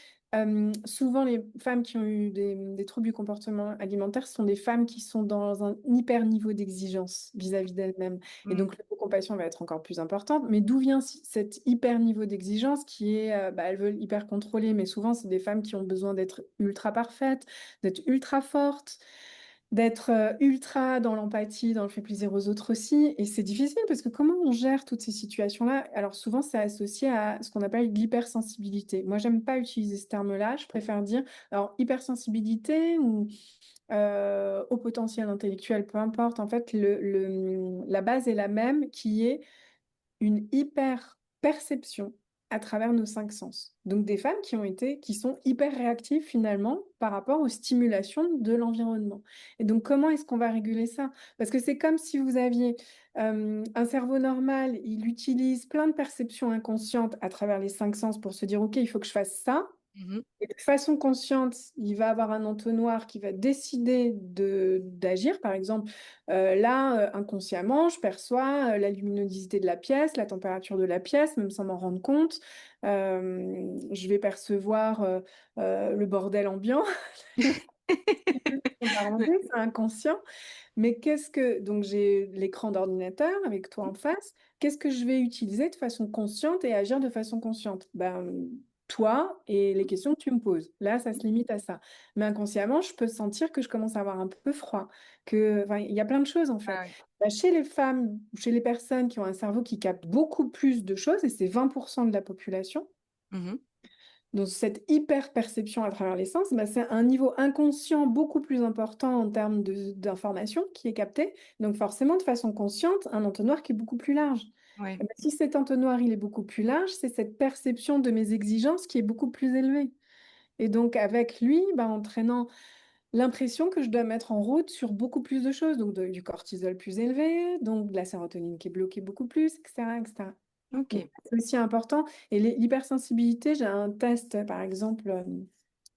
souvent les femmes qui ont eu des troubles du comportement alimentaire sont des femmes qui sont dans un hyper niveau d'exigence vis-à-vis d'elles-mêmes. Et Mmh. donc, l'autocompassion va être encore plus importante. Mais d'où vient cet hyper niveau d'exigence qui est, elles veulent hyper contrôler, mais souvent, c'est des femmes qui ont besoin d'être ultra parfaites, d'être ultra fortes, d'être ultra dans l'empathie, dans le fait plaisir aux autres aussi. Et c'est difficile parce que comment on gère toutes ces situations-là? Alors, souvent, c'est associé à ce qu'on appelle l'hypersensibilité. Moi, j'aime pas utiliser ce terme-là. Je préfère dire, alors, hypersensibilité ou au potentiel intellectuel, peu importe. En fait, la base est la même, qui est une hyper perception à travers nos cinq sens. Donc des femmes qui sont hyper réactives finalement par rapport aux stimulations de l'environnement. Et donc comment est-ce qu'on va réguler ça? Parce que c'est comme si vous aviez un cerveau normal, il utilise plein de perceptions inconscientes à travers les cinq sens pour se dire, OK, il faut que je fasse ça. Mmh. Et de façon consciente, il va avoir un entonnoir qui va décider d'agir. Par exemple, là, inconsciemment, je perçois la luminosité de la pièce, la température de la pièce, même sans m'en rendre compte. Je vais percevoir le bordel ambiant. On va Ouais. relever, c'est inconscient. Mais donc j'ai l'écran d'ordinateur avec toi en face. Qu'est-ce que je vais utiliser de façon consciente et agir de façon consciente? Ben, toi et les questions que tu me poses. Là, ça se limite à ça. Mais inconsciemment, je peux sentir que je commence à avoir un peu froid. Enfin, il y a plein de choses en Ah fait. ouais. Ben, chez les femmes, chez les personnes qui ont un cerveau qui capte beaucoup plus de choses, et c'est 20% de la population, Mmh. donc cette hyper-perception à travers les sens, bah, c'est un niveau inconscient beaucoup plus important en termes d'information qui est capté. Donc forcément, de façon consciente, un entonnoir qui est beaucoup plus large. Ouais. Et bah, si cet entonnoir il est beaucoup plus large, c'est cette perception de mes exigences qui est beaucoup plus élevée. Et donc avec lui, bah, entraînant l'impression que je dois mettre en route sur beaucoup plus de choses, donc du cortisol plus élevé, donc de la sérotonine qui est bloquée beaucoup plus, etc., etc. Donc, OK. c'est aussi important. Et l'hypersensibilité, j'ai un test, par exemple,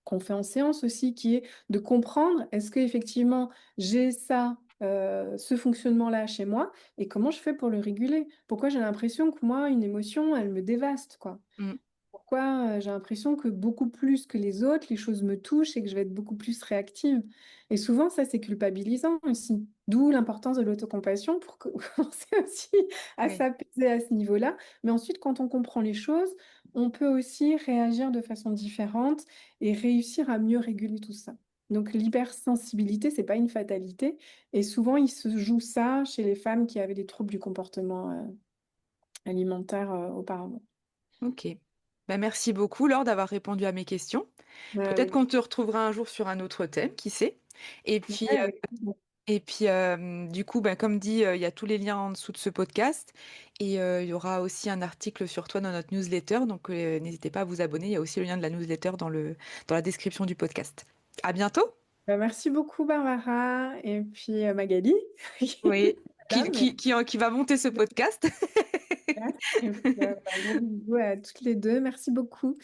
qu'on fait en séance aussi, qui est de comprendre est-ce qu'effectivement j'ai ça, ce fonctionnement-là chez moi, et comment je fais pour le réguler? Pourquoi j'ai l'impression que moi, une émotion, elle me dévaste, quoi? Mmh. Pourquoi j'ai l'impression que beaucoup plus que les autres, les choses me touchent et que je vais être beaucoup plus réactive. Et souvent, ça, c'est culpabilisant aussi. D'où l'importance de l'autocompassion pour commencer aussi à Oui. s'apaiser à ce niveau-là. Mais ensuite, quand on comprend les choses, on peut aussi réagir de façon différente et réussir à mieux réguler tout ça. Donc l'hypersensibilité, c'est pas une fatalité. Et souvent, il se joue ça chez les femmes qui avaient des troubles du comportement alimentaire auparavant. OK. Bah, merci beaucoup Laure d'avoir répondu à mes questions. Peut-être Avec qu'on te retrouvera un jour sur un autre thème, qui sait? Et Ouais, puis, avec plaisir. du coup, bah, comme dit, il y a tous les liens en dessous de ce podcast et il y aura aussi un article sur toi dans notre newsletter, donc n'hésitez pas à vous abonner. Il y a aussi le lien de la newsletter dans la description du podcast. À bientôt! Bah, merci beaucoup Barbara et puis Magali. Oui. Madame, mais- Qui va monter ce podcast. et puis, bah, gros bisous à toutes les deux. Merci beaucoup.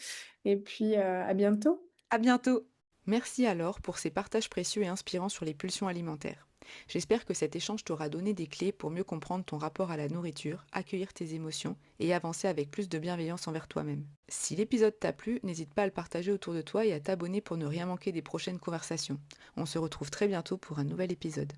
Et puis à bientôt. À bientôt! Merci alors pour ces partages précieux et inspirants sur les pulsions alimentaires. J'espère que cet échange t'aura donné des clés pour mieux comprendre ton rapport à la nourriture, accueillir tes émotions et avancer avec plus de bienveillance envers toi-même. Si l'épisode t'a plu, n'hésite pas à le partager autour de toi et à t'abonner pour ne rien manquer des prochaines conversations. On se retrouve très bientôt pour un nouvel épisode.